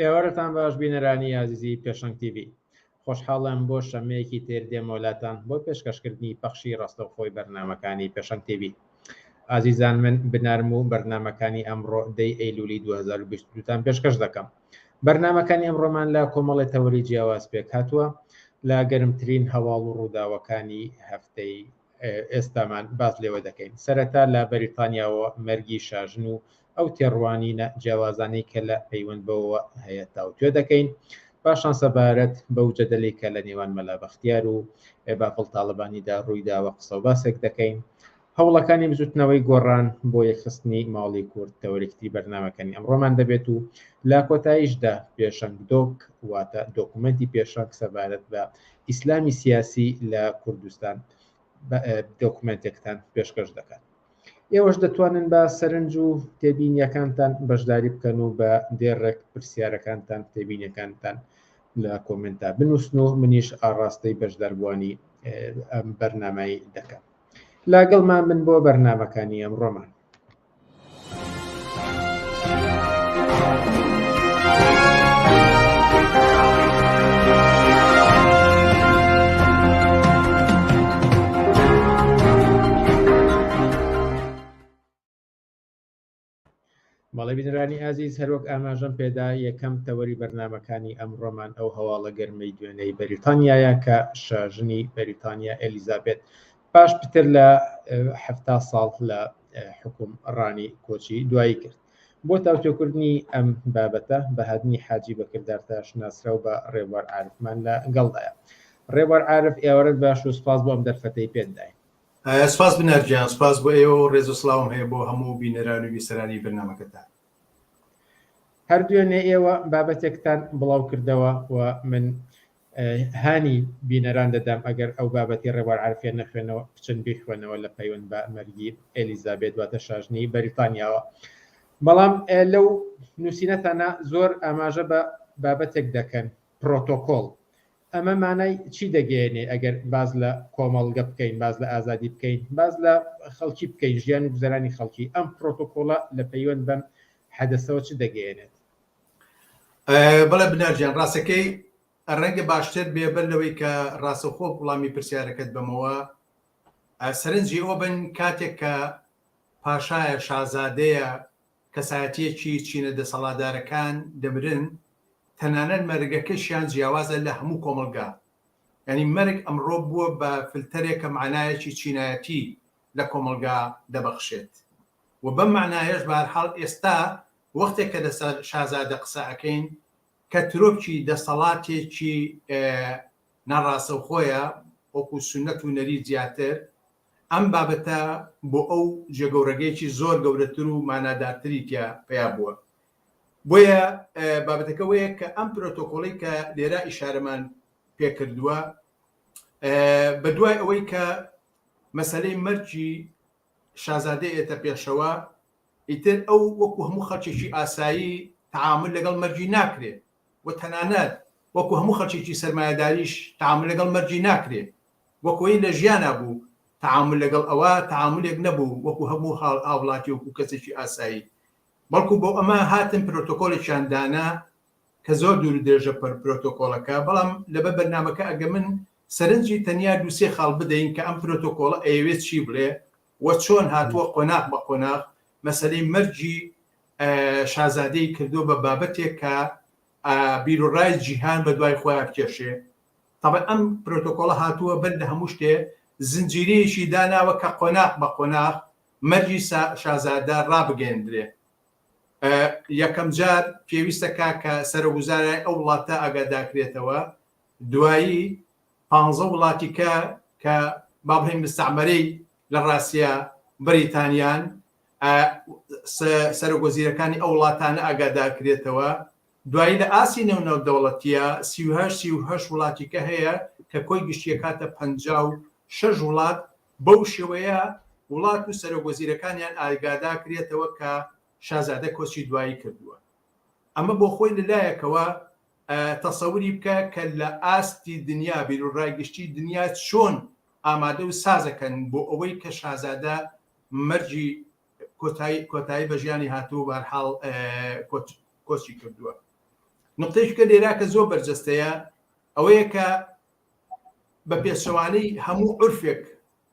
ئێوەرەتان باش بینەرانی ئازیزی پێشەنگ TV. خۆشحاڵم بۆ شەمەیەکی تێر دێمەوەلاتان بۆ پێشکەشکردنی پەخشی ڕاستەوخۆی بەرنامەکانی پێشەنگ TV. ئازیزان من بنارم و بەرنامەکانی ئەمڕۆ دەی ئەیلولی 2022تان پێشکەش دەکەم. بەرنامەکانی ئەمڕۆمان لە کۆمەڵی تەوەری جیاواز پێک هاتووە لە گەرمترین هەواڵ و ڕووداوەکانی هەفتەی ئێستامان باس لێوە دەکەین. سەرەتا لە بەریتانیاوە مەرگی شاژن و ئەو تێڕوانینە جیاوازانەی کە لە پەیوەند بەوە هەیە تاوتوێ دەکەین. پاشان سەبارەت بەو جەدەلەی کە لە نێوان مەلا بەختیار و باپڵ تاڵبانیدا ڕوویداوە قسە و باسێک دەکەین. هەوڵەکانی بزوتنەوەی گۆڕان بۆ یەکخستنی ماڵی کورد تەوەریکتی بەرنامەکانی ئەمڕۆمان دەبێت و لە کۆتاییشدا پێشەنگ دۆک واتە دۆکومنتی پێشەنگ سەبارەت بە ئیسلامی سیاسی لە کوردستان دۆکومنتێکتان پێشکەش دەکات. ئێوەش دەتوانن بە سەرنج و تێبینیەکانتان بەشداری بکەن و بە دێڕێک پرسیارەکانتان تێبینیەکانتان لە کۆمنتا بنووسن و منیش ئاڕاستەی بەشداربووانی ئەم بەرنامەی دەکەم. لاگەڵمان بن بۆ بەرنامەکانی ئەمڕۆمان. ماڵی بینەرانی ئازیز، هەروەک ئاماژەم پێدا یەکەم تەوەری بەرنامەکانی ئەمڕۆمان ئەو هەواڵە گەرمەی دوێنەی بەریتانیایە کە شاژنی بەریتانیا ئێلیزابێت پاش پتر لە 70 ساڵ لە حکومڕانی کۆچی دوایی کرد. بۆ تاوتێکردنی ئەم بابەتە بەهادنی حاجی بەکردارتە شناسرا و بە ڕێوەر عارفمان لە گەڵدایە. ڕێوەر عارف، ئێوەرەت باش و سپاس بۆ ئەم دەرفەتەی پێداین. سپاس بنەرجیان، سپاس بۆ ئێوە و ڕێز و سڵاوم هەیە بۆ هەموو بینەران و بیسەرانی بەرنامەکەتان. هەردوێنێ ئێوە بابەتێکتان بڵاو کردەوە و من هانی بینەران دەدام ئەگەر ئەو بابەتی ڕێوەر عارفێ نەخوێنەوە بچن بیخوێنەوە لە پەیوەند بە مەرگی ئێلیزابێت واتە شاژنی بەریتانیاوە. بەڵام لەو نووسینەتانە زۆر ئاماژە بە بابەتێک دەکەن، پرۆتۆکۆڵ. ئەمە مانای چی دەگەێنێ ئەگەر باز لە کۆمەڵگە بکەین، باز لە ئازادی بکەین، باز لە خەڵکی بکەین، ژیان و گوزەرانی خەڵکی؟ ئەم پرۆتۆکۆڵە لە پەیوەند بەم حەدەسەوە چ دەگەێنێت؟ بەڵێ بنەرجیان، ڕاستەکەی ڕەنگە باشتر بێبەر لەوەی کە ڕاستەخۆ وڵامی پرسیارەکەت بمەوە سەرنجی ئەوە بن کاتێک کە پاشایە شازادەیە کەسایەتیەکی چینە دەسەڵاتدارەکان دەمرن، تەنانەت مەرگەکەشیان جیاوازە لە هەموو کۆمەلگا. یعنی مەرگ ئەمڕۆ بووە بە فلتەرێکە معنایەکی چینایەتی لە کۆمەلگا دەبەخشێت و بەم معنایەش بەهەرحاڵ ئێستا وەختێک کە لەسەر شازادە قسە ئەکەین کە ترۆپکی دەسەڵاتێکی ناڕاستەوخۆیە وەکو سونەت و نەری زیاتر، ئەم بابەتە بۆ ئەو جێگەورەگەیەکی زۆر گەورەتر و مانادارتری تیا پیا بووە. بۆیە بابەتەکە وەیە کە ئەم پرۆتۆکۆڵی کە لێرە ئیشارەمان پێکردووە بە دوای ئەوەی کە مەسەلەی مەرجی شازادەیەتە پێشەوە، ئیتر ئەو وەکو هەموو خەڵکێکی ئاسایی تەعامل لەگەڵ مەرجی ناکرێت و تەنانەت وەکو هەموو خەڵکێکی سەرمایەداریش تەعامل لەگەڵ مەرجی ناکرێت، وەکوەی لە ژیانە بوو تەعامل لەگەڵ ئەوە تەعاملێک نەبوو وەکو هەموو هاوڵاتی وەکو کەسێکی ئاسایی. بەڵکو بۆ ئەمە هاتن پرۆتۆکۆڵێکیان دانا کە زۆر دوور درێژە پرۆتۆکۆڵەکە. بەڵام لەبەر بەرنامەکە ئەگە من سەرنجی تەنیا دووسێ خاڵ بدەین کە ئەم پرۆتۆکۆڵە ئەیەوێت چی بڵێ و چۆن هاتووە قۆناغ بە قۆناغ مەسەلەی مەرجی شازادەی کردو بە بابەتێک کە بیرۆڕای جیهان بە دوای خۆیان بکێشێ. تەبەن ئەم پرۆتۆکۆڵە هاتووە بەر لە هەموو شتێ زنجیرەیەکی داناوە کە قۆناغ بە قۆناغ مەرجی شازادە ڕابگەێنرێ. یەکەم جار پێویستە کە سەرۆکوزارای ئەو وڵاتە ئاگادارکرێتەوە، دوایی 15 وڵاتیکە کە با بڵێین مستەعمەرەی لە ڕاستیە بەریتانیان سەرۆکوەزیرەکانی ئەو وڵاتانە ئاگادارکرێتەوە، دوایی لە ئاسی نێونەوەدەوڵەتیە 38 وڵاتیکە هەیە کە کۆی گشتیە کاتە 56 وڵات. بەو شێوەیە وڵات و سەرۆکوەزیرەکانیان ئاگادارکرێتەوە کە شازادە کۆچی دوایی کردووە. ئەمە بۆ خۆی لەلایەکەوە تەسەوری بکە کە لە ئاستی دنیا بیرۆڕای گشتی دنیا چۆن ئامادە و سازەکەن بۆ ئەوەی کە شازادە مەرجی کۆتایی بە ژیانی هاتوو بەرحاڵ کۆچی کردووە. نقطەیەکە لێرا کە زۆر بەرجەستەیە ئەوەیە کە بە پێچەوانەی هەموو عورفێک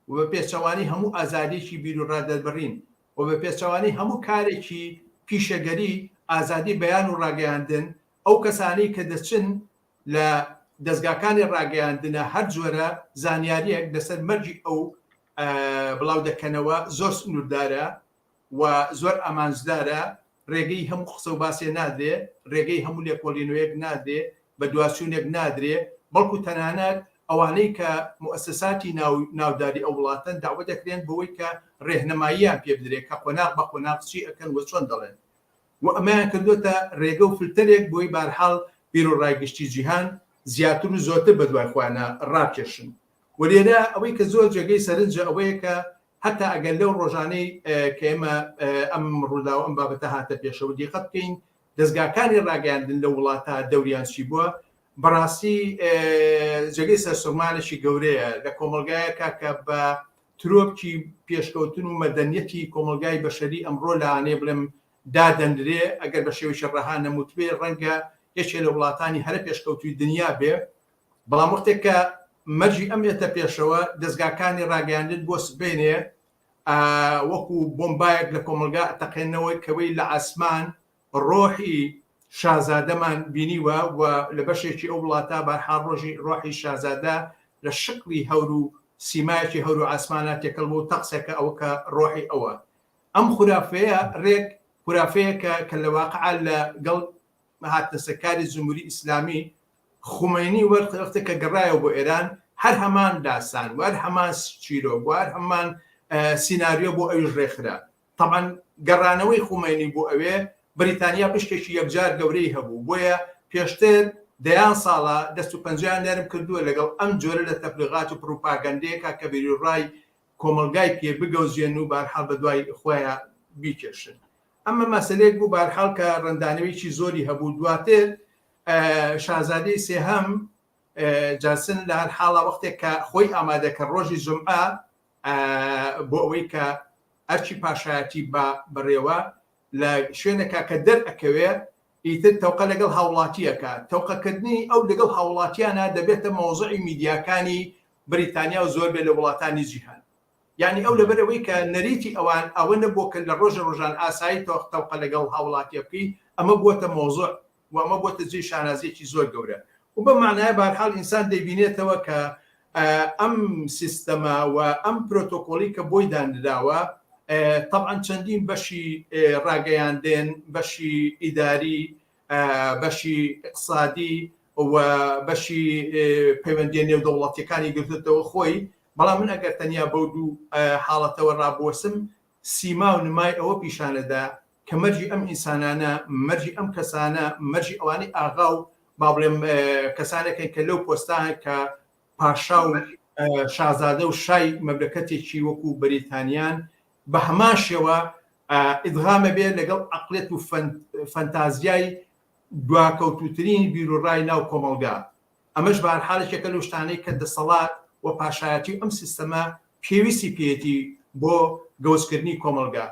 و بە پێچەوانی هەموو ئازادیێکی بیر و ڕادەربڕین و بە پێچەوانی هەموو کارێکی پیشەگەری ئازادی بەیان و ڕاگەیاندن ئەو کەسانی کە دەچن لە دەستگاکانی ڕاگەیاندنە هەر جۆرە زانیاریەک لەسەر مەرجی ئەو بڵاو دەکەنەوە زۆر سنووردارە و زۆر ئامانجدارە ڕێگەی هەموو قسە و باسێ نادرێ ڕێگەی هەموو لێکۆڵینەوەیەک نادرێ بە دواسوونێک نادرێ بەڵکو تەنانەت ئەوانەی کە مؤسساتی ناوداری ئەو وڵاتەن داوا دەکرێن بەوەی کە ڕێهنەماییان پێ بدرێت کە قۆناغ بە قۆناغ چی ئەکەن وە چۆن دەڵێن و ئەمەیان کردوتە ڕێگە و فلتەرێک بۆی بارحاڵ بیر و ڕایگەشتی جیهان زیاتر و زۆرتر بە دوای خۆیانە ڕاکێشن و لێرە ئەوەی کە زۆر جێگەی سەرنجە ئەوەیە کە حتا ئەگەر لەو ڕۆژانەی کە ئێمە ئەم ڕووداوە ئەم بابەتە هاتە پێشەوە دیقەت بکەین دەستگاکانی ڕاگەیاندن لە وڵاتە دەوریان چی بووە بەڕاستی جێگەی سەرسوڕمانێکی گەورەیە لە کۆمەلگایەکە کە بە ترۆپکی پێشکەوتن و مەدەنیەتی کۆمەلگای بەشەری ئەمڕۆ لەوانەیە بڵێم دادەندرێ ئەگەر بە شێوەی شەڕەها نەموتبێ ڕەنگە یەکێ لە وڵاتانی هەرە پێشکەوتوی دنیا بێ بەڵام وەختێک کە مەرجی ئەم ئێتە پێشەوە دەستگاکانی ڕاگەیاندن بۆ سبێنێ وەکو بۆمبایەک لە کۆمەلگا تەقێنەوەی کەوەی لە ئاسمان ڕۆحی شازادەمان بینیوە و لە بەشێکی ئەو وڵاتە بەرحاڵ ڕۆحی شازادە لە شکلی هەور و سیمایەکی هەور و ئاسمانە تێکەڵ بۆ تەقسێکە ئەوە کە ڕۆحی ئەوە ئەم خورافەیە ڕێک خورافەیەکە کە لە واقعا لە گەڵ هاتنە سەرکاری جمهوری ئیسلامی خومینی وەختێکە گەڕایەوە بۆ ئێران هەر هەمان داسان و هەر هەمان چیرۆ و هەر هەمان سیناریۆ بۆ ئەویش ڕێکخرا تەمان گەڕانەوەی خومینی بۆ ئەوێ بریتانیا پشتێکی یەکجار گەورەی هەبوو بۆیە پێشتر دەیان ساڵە دەست و پەنجیان نەرم کردووە لەگەڵ ئەم جۆرە لە تەبلیغات و پروپاگەندەیەکە کە بیرڕای کۆمەلگای پێ بگەوزێن و بارحاڵ بە دوای خۆیان بیکێشن ئەمە مەسەلەیەک بوو بارحاڵ کە ڕەندانەوەیکی زۆری هەبوو دواتر شازادەی سێهەم جاسن لە هەر حاڵە وەختێک کە خۆی ئامادەکە ڕۆژی جومعە بۆ ئەوەی کە ئەرچی پاشایەتی بەڕێوە لە شوێنێکە کە دەرئەکەوێ ئیتر تەوقە لەگەڵ هاوڵاتیەکە تەوقەکردنی ئەو لەگەڵ هاوڵاتیانە دەبێتە مۆزوعی میدیاکانی بریتانیا و زۆر بێ لە وڵاتانی جیهان یعنی ئەو لەبەرەوەی کە نەریتی ئەوان ئەوە نەبووە کە لە ڕۆژان ئاسایی تەوقە لەگەڵ هاوڵاتیە بکەی ئەمە بووەتە مۆزوع و ئەمە بۆتە جێی شانازیەکی زۆر گەورە و بە معنای بارحاڵ ئینسان دەیبینێتەوە کە ئەم سیستەمە و ئەم پرۆتۆکۆلی کە بۆی دانراوە طبعا چەندین بەشی ڕاگەیاندن بەشی ئیداری بەشی اقتصادی و بەشی پەیوەندیە نێودەوڵەتیەکانی گرتێتەوە خۆی بەڵام من ئەگەر تەنیا بەو دوو حاڵەتەوە ڕابوەسم سیما و نمای ئەوە پیشانەدا کە مەرجی ئەم ئینسانانە مەرجی ئەم کەسانە مەرجی ئەوانەی ئاغا و با بڵێم کەسانێکن کە لەو پۆستان کە پاشا و شازادە و شای مەملەکەتێکی وەکو بەریتانیان بە هەمان شێوە ئیدغامە بێت لەگەڵ عەقڵێت و فەنتازیای دواکەوتوترین بیرۆڕای ناو کۆمەلگا ئەمەش بەهەرحاڵێکێکە لەو شتانەی کە دەسەڵات و پاشایەتی ئەم سیستەمە پێویستی پێێتی بۆ گەوزکردنی کۆمەلگا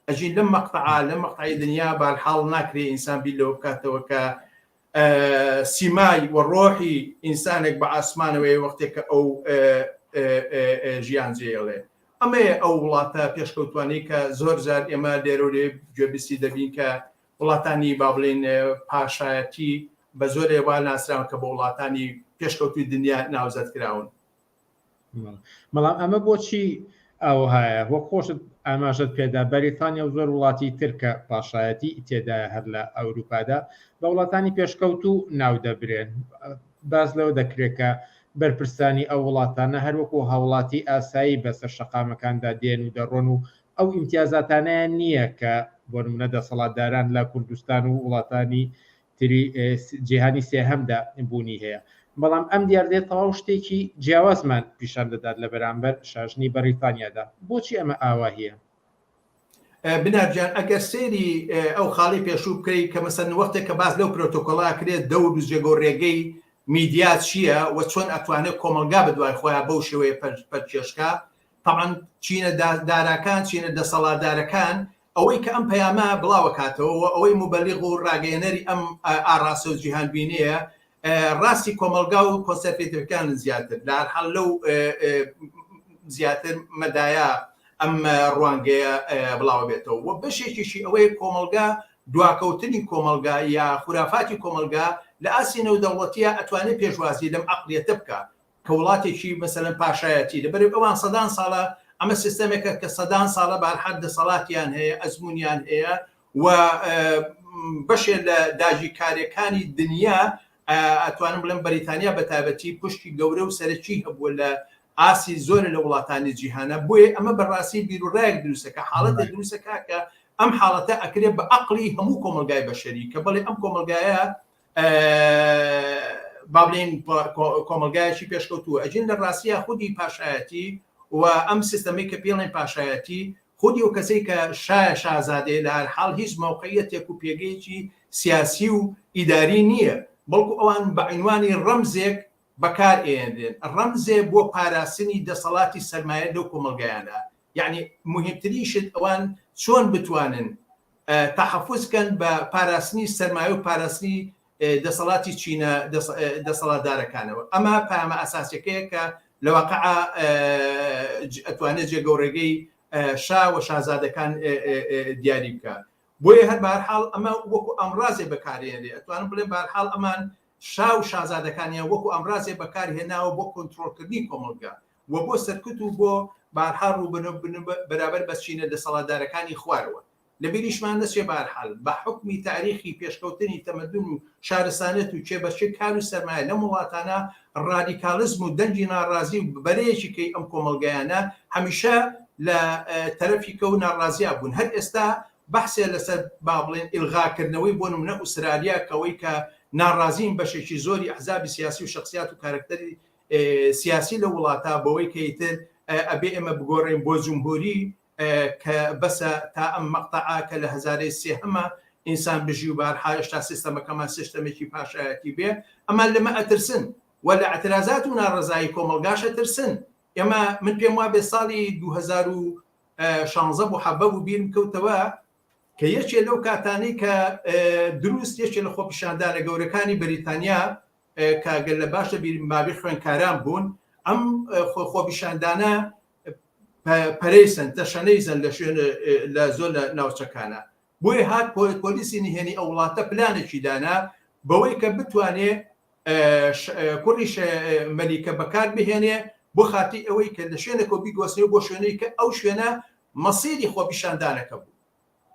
ئەژین لەم مەقتەعا لەم مەقتەعی دنیا بەهەرحاڵ ناکرێ ئینسان بیر لەوە بکاتەوە کە سیمای و ڕۆحی ئینسانێک بە ئاسمانەوەی وەختێکە ئەو ژیان جێڵێ ئەمەیە ئەو وڵاتە پێشکەوتوانی کە زۆر جار ئێمە لێرەولێ گوێبیستی دەبین کە وڵاتانی با بڵێن پاشایەتی بە زۆر ێوان ناسراون کە بە وڵاتانی پێشکەوتوی دنیا ناوزەت کراون بەڵام ئەمە بۆچی ئەو هەیە وە خۆشت ئاماژت پێدا بەریتانیا و زۆر وڵاتی ترکە پاشایەتی تێدایە هەر لە ئەوروپادا بە وڵاتانی پێشکەوت و ناو دەبرێن باز لەوە دەکرێت کە بەرپرسانی ئەو وڵاتانە هەروەکو هاوڵاتی ئاسایی بەسەر شەقامەکاندا دێن و دەڕۆن و ئەو ئیمتیازاتانیان نییە کە بۆ نمونە دەسەڵاتداران لە کوردستان و وڵاتانی تری جیهانی سێهەمدا بوونی هەیە بەڵام ئەم دیاردێت تەواو شتێکی جیاوازمان پیشان دەدات لە بەرامبەر شاژنی بەریتانیادا بۆچی ئەمە ئاواهەیە بنارجان ئەگەر سێری ئەو خاڵی پێشوو بکەیت کە مەسەن وەختێک کە باز لەو پرۆتۆکۆڵا کرێت دەور و جێگۆڕێگەی میدیات چییە و چۆن ئەتوانێت کۆمەلگا بەدوای خۆیان بەو شێوەیە پەرچێشکە طبعاً چینە داراکان چینە دەسەڵاتدارەکان ئەوەی کە ئەم پەیامە بڵاوکاتەوە ئەوەی مبەلیغ و ڕاگەیەنەری ئەم ئاڕاستە و جیهانبینیە ڕاستی کۆمەلگا و کۆنسەرڤێتیڤەکان زیاتر لە هەر حاڵ لەو زیاتر مەدایە ئەم ڕوانگەیە بڵاو بێتەوە و بەشێکیشی ئەوەی کۆمەلگا دواکەوتنی کۆمەلگا یا خورافاتی کۆمەلگا لە ئاسی نێودەوڵەتیە ئەتوانێت پێشوازی لەم عەقڵیەتە بکە کە وڵاتێکی مەسەلەن پاشایەتی لەبەرێ ئەوان سەدان ساڵە ئەمە سیستەمێکە کە سەدان ساڵە بەهەرحال دەسەڵاتیان هەیە ئەزمونیان هەیە و بەشێ لە داژیکاریەکانی دنیا ئەتوانم بڵێم بەریتانیا بەتابەتی پشتی گەورە و سەرەکی هەبووە لە ئاسی زۆر لە وڵاتانی جیهانە بۆیە ئەمە بەڕاستی بیرروڕایەک دروستەکە حاڵەتە دروستەکە کە ئەم حاڵەتە ئەکرێت بە عەقڵی هەموو کۆمەلگای بەشەری کە بڵێ ئەم کۆمەلگایە با بڵێن کۆمەلگایەکی پێشکەوتووە ئەجین لە ڕاستیە خودی پاشایەتی و ئەم سیستەمەی کە پێڵێن پاشایەتی خودی و کەسەی کە شایە شازادەیە لە هەر حاڵ هیچ موقعیەتێک و پێگەیەکی سیاسی و ئیداری نییە بەڵکو ئەوان بە عنوانی ڕەمزێک بەکار ئێنرێن ڕەمزێ بۆ پاراستنی دەسەڵاتی سەرمایە لەو کۆمەلگایانە یعنی مهمتریشت ئەوان چۆن بتوانن تەحەفوزکەن بە پاراستنی سەرمایە و پاراستنی دەسەڵاتی چینە دەسەڵاتدارەکانەوە ئەمە پامە ئاساسیەکەیە کە لە واقع ئەتوانێت جێگەورەگەی شا و شازادەکان دیاری بکە بۆیە هەر بەهەرحاڵ ئەمە وەکو ئەمڕازێ بەکارهێنرێ ئەتوانم بڵێن بەهەرحاڵ ئەمان شا و شازادەکانیان وەکو ئەمڕازێ بەکارهێناوە بۆ کۆنتڕۆلکردنی کۆمەلگا و بۆ سەرکوت و بۆ بەهەرحاڵ ڕووبەرە بەرابەر بە چینە دەسەڵاتدارەکانی خوارەوە لە بیریشمان دەچێ بەهەرحاڵ بە حکمی تاریخی پێشکەوتنی تەمەدون و شارستانەت و کێبەچێ کار و سەرمایە لەم وڵاتانە ڕادیکالیزم و دەنگی ناڕازی و بەرەیەکی کەی ئەم کۆمەلگایانە هەمیشە لە تەرەفی کە و ناڕازیا بوون هەر ئێستا بەحسێ لەسەر با بڵێن ئیلغاکردنەوەی بۆ نمونە ئوسترالیا کەوەی کە ناڕازیم بەشێکی زۆری ئەحزابی سیاسی و شخصیات و کارکتەری سیاسی لە وڵاتە بەوەی کەیتر ئەبێ ئێمە بگۆڕین بۆ جمهوری کە بەسە تا ئەم مەقتەعا کە لە 1970 ئینسان بژی و بەهەرحاڵ هێشتا سیستەمەکەمان سیستەمێکی پاشایەتی بێ ئەمان لەمە ئەترسن و لە ئەترازات و ناڕزایی کۆمەلگاشە ترسن ئێمە من پێم وا بێ ساڵی 2016 بۆ حەبە و بیرم کەوتەوە کە یەکێ لەو کاتانەی کە دروست یەکێ لە خۆپیشاندانە گەورەکانی بەریتانیا کە گەل لە باشە بیرم بابی خوێنکاران بوون ئەم خۆپیشاندانە پەرەیسن تەشەنەیزن لە شوێن لە زۆر لە ناوچەکانە بۆیە هات پۆلیسی نهێنی ئەو وڵاتە پلانێکی دانا بەوەی کە بتوانێ کوڕی مەلیکە بەکار بهێنێ بۆ خاتی ئەوەی کە لە شوێنێکۆ بیگۆسنێ بۆ شوێنەی کە ئەو شوێنە مەسیری خۆپیشاندانەکە بوو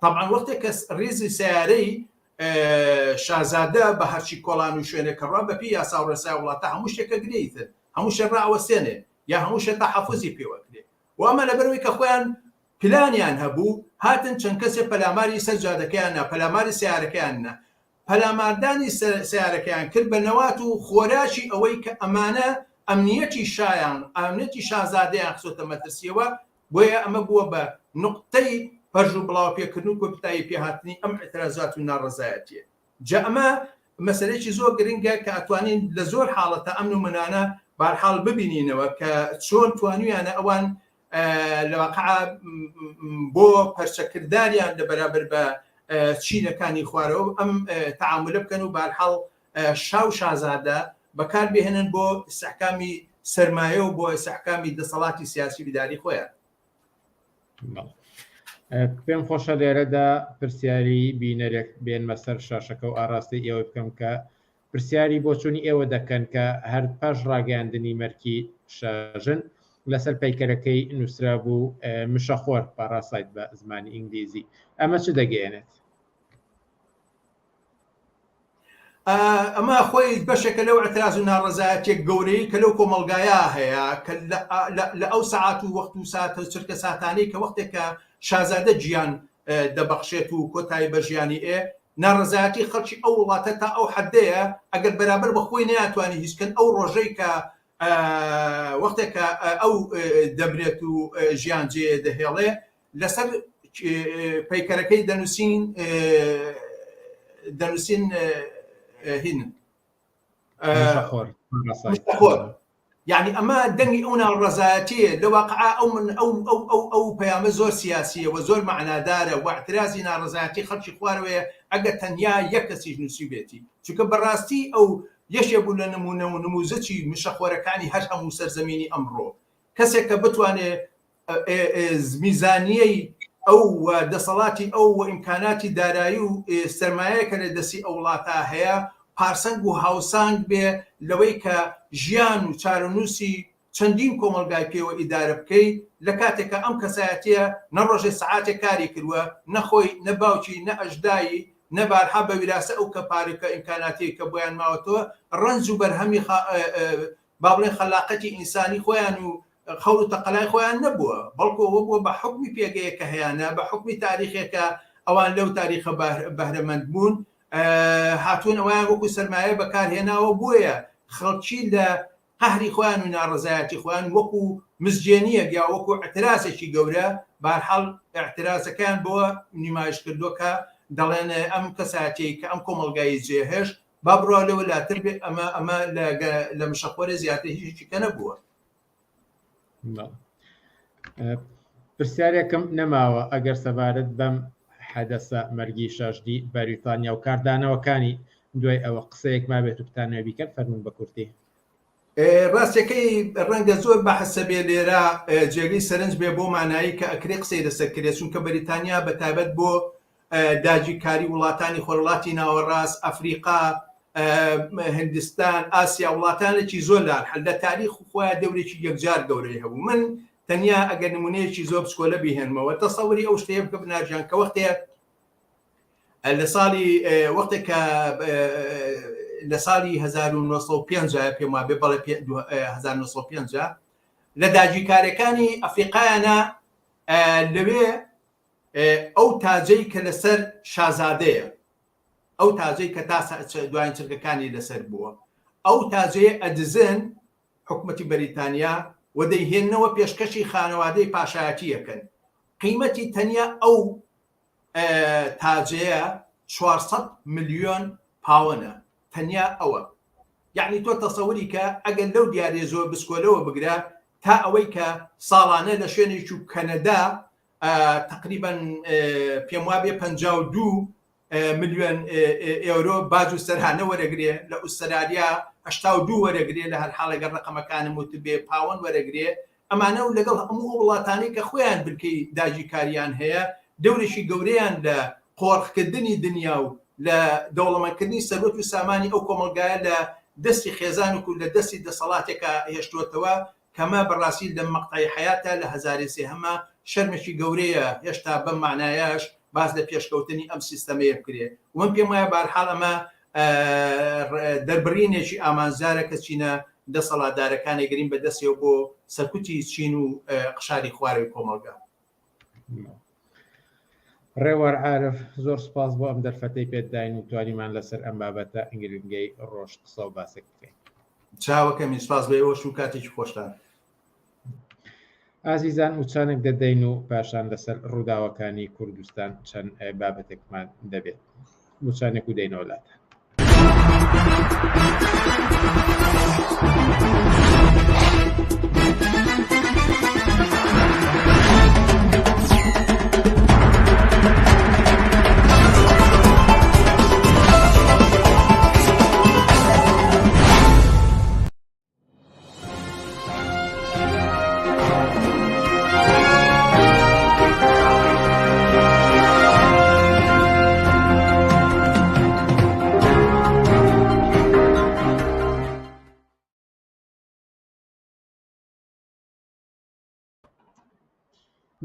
طبعا وەختێک کە ڕێزی سیارەی شازادە بە هەرچی کۆڵان و شوێنێکە ڕوا بەپی یاسا و ڕێسای وڵاتە هەموو شتێکە گرێتر هەموو شە ڕاوەستێنێ یا هەموو شە تەحەفوزی پێوەکرێ و ئەمە لەبەرەوەی کە خۆیان پلانیان هەبوو هاتن چەند کەسێک پەلاماری سەرجادەکەیانە پەلاماری سیارەکەیانە پەلاماردانی سیارەکەیان کرد بە نەوات و خۆراشی ئەوەی کە ئەمانە ئەمنیەتی شایان ئەمنیەتی شازادەیان خسۆتە مەترسیەوە بۆیە ئەمە بووە بە نقطەی پەرژ و بڵاو پێکردن و کۆپیتایی پێهاتنی ئەم اعتراضات و ناڕزایەتیە جا ئەمە مەسەلەیەکی زۆر گرنگە کە ئەتوانین لە زۆر حاڵەتە ئەمن و منانە بەهەرحاڵ ببینینەوە کە چۆن توانویانە ئەوان لە واقع بۆ پەرچەکرداریان لە بەرابەر بە چینەکانی خوارەوە ئەم تەعاملە بکەن و بەهەرحاڵ شا و شازادە بەکار بهێنن بۆ ئیستحکامی سەرمایە و بۆ ئیستحکامی دەسەڵاتی سیاسی بیداری خۆیان پێم خۆشە لێرەدا پرسیاری بینەرێک بێنمە سەر شاشەکە و ئاراستی ئێوە بکەم کە پرسیاری بۆ چوونی ئێوە دەکەن کە هەر پاش ڕاگەاندنی مەرکی شاژن لەسەر پەیکەرەکەی نووسرا بوو مشەخۆر پاراسایت بە زمانی ئینگلیزی ئەمە چ دەگەێنێت؟ ئەمە خۆی بەشێکە لەو ئەتراز و ناڕزایەتێک گەورەی کە لەو کۆمەلگایە هەیە کە لە ئەو سەعات و وەخت و ساتە و چرکە ساتانەی کە وەختێکە شازادە گیان دەبەخشێت و کۆتایی بە ژیانی ناڕزایەتی خەڵکی ئەو وڵاتە تا ئەو حەدەیە ئەگەر بەرامبەر بە خۆی نەیانتوانی هیچکەن ئەو ڕۆژەی کە وەختێکە ئەو دەبرێت و ژیانجێ دەهێڵێ لەسەر پەیکەرەکەی دەنووسین هین يعني ئەمە دەنگی ئەو ناڕەزایەتیە لە واقعا ئەو من ئەو پەیامە زۆر سیاسیە و زۆر معنادارە و اعترازی ناڕەزایەتی خەڵکی خوارەوەیە ئەگەر تەنیا یەک کەسیش نووسی بێتی، چونکە بەڕاستی ئەو یەشێ بوو لە نمونە و نموزەکی مشەخۆرەکانی هەر هەموو سەرزەمینی ئەمڕۆ، کەسێک کە بتوانێت میزانیەی ئەو دەسەڵاتی ئەو ئیمکاناتی دارایی و سەرمایەکە لە دەستی ئەو وڵاتە هەیە پارسەنگ و هاوسانگ بێ لەوەی کە ژیان و چارەنووسی چەندین کۆمەلگای پێوە ئیدارە بکەی لە کاتێکە ئەم کەسایەتیە نەڕۆژێ سەعاتێک کاری کردووە نەخۆی نەباوکی نە ئەژدایی نەبارها بە ویراسە ئەو کە پارێکە ئیمکاناتی کە بۆیان ماوەتەوە ڕەنج و بەرهەمی با بڵێن خەلاقەتی ئینسانی خۆیان و خەڵ و تەقەلای خۆیان نەبووە، بەڵکو ئەوە بووە بە حکمی پێگەیەکە هەیەە بە حکمی تاریخێکە ئەوان لەو تاریخە بەهرەمەند بوون هاتوون ئەویان وەکو سەرمایە بەکارهێناوە بووە خەڵکی لە قەهری خۆیان و ناڕەزایەتی خۆیان وەکو مزجێنیە یا وەکو اعترازێکی گەورە بەهەرحاڵ اعترازەکان بۆ نیمایش کردووە کە دەڵێن ئەم کەسایەتی کە ئەم کۆمەلگایی جێهێش با بڕوا لەوە لاتر بێت ئەمە لە مشەخۆرە زیاتر هیچی کە نەبووە. پرسیارێکم نەماوە ئەگەر سەبارەت بەم حەدەسە مەرگی شەشدی بەریتانیا و کاردانەوەکانی دوای ئەوە قسەیەک ما بێت و بتانەوە بیکەن فەرمون بە کورتی. ڕاستەکەی ڕەنگە زۆر بەحەسە بێ لێرە جێگەی سەرنج بێ بۆ مانایی کە ئەکرێ قسەی لەسەرکرێت چونکە بەریتانیا بەتایبەت بۆ داگیرکاری وڵاتانی خۆرهڵاتی ناوەڕاست ئەفریقا هندستان ئاسیا وڵاتانێکی زۆر لە تاریخ خۆیان دەورێکی یەکجار گەورەی هەبوو. من تەنیا ئەگەر نمونەیەکی زۆر بچکۆلە بهێنمەوە تەسەوری ئەو شتەیە بکە بناژیان کە وەختێک لە ساڵی وەختێکە لە ساڵی 1950 پێم وابێ بەڵێ 1950 لە داگیرکاریەکانی ئەفریقایانە لەوێ ئەو تاجەی کە لەسەر شازادەیە ئەو تاجەی کە تا دوایین چرکەکانی لەسەر بووە ئەو تاجەیە ئەدزن حکومەتی بەریتانیا و دەیهێننەوە پێشکەشی خانەوادەی پاشایەتیەکەن قیمەتی تەنیا ئەو تاجەیە 400 ملیۆن پاوەنە تەنیا ئەوە، یعنی تۆ تەسەوری کە ئەگەر لەو دیارێ زۆر بسکۆلەوە بگرە تا ئەوەی کە ساڵانە لە شوێنێکی و کەنەدا تقریبا پێم وابێ 52 ملیۆن ئێورۆ باج و سەرهانە وەرەگرێ، لە ئوسترالیا 82 وەرەگرێ لە هەر حاڵەگەر ڕقەمەکانم وت بێ پاوەند وەرەگرێ ئەمانە و لەگەڵ هەموو وڵاتانی کە خۆیان بلکەی داگیرکاریان هەیە دەورێکی گەورەیان لە قۆڕخکردنی دنیا و لە دەوڵەمەندکردنی سەرۆت و سامانی ئەو کۆمەلگایە لە دەستی خێزانێک و لە دەستی دەسەڵاتێکە هێشتوتەوە کەمە بەڕاستی لە مەقتەی حیاتە لە 1970 شەرمێکی گەورەیە هێشتا بەم معنایەش باز لە پێشکەوتنی ئەم سیستەمەیە بکرێ. ومن پێم وایە بەهەرحاڵ ئەمە دەربڕینێکی ئامانزارە کە چینە دەسەڵاتدارەکانی گرین بەدەستێەوە بۆ سەرکوتی چین و قشاری خوارەوەی کۆمەلگا. ڕێوەر عارف زۆر سپاس بۆ ئەم دەرفەتەی پێداین و توانیمان لەسەر ئەم بابەتە ئەنگرنگەی ڕۆژ قسە و باسێک بکەین. چاوەکەمی سپاس بەوەش و کاتێکی خۆشتان. ئازیزان وچانێک دەدەین و پاشان لەسەر ڕووداوەکانی کوردستان چەند بابەتێکمان دەبێت. وچانێک و دەینەوە لاتە.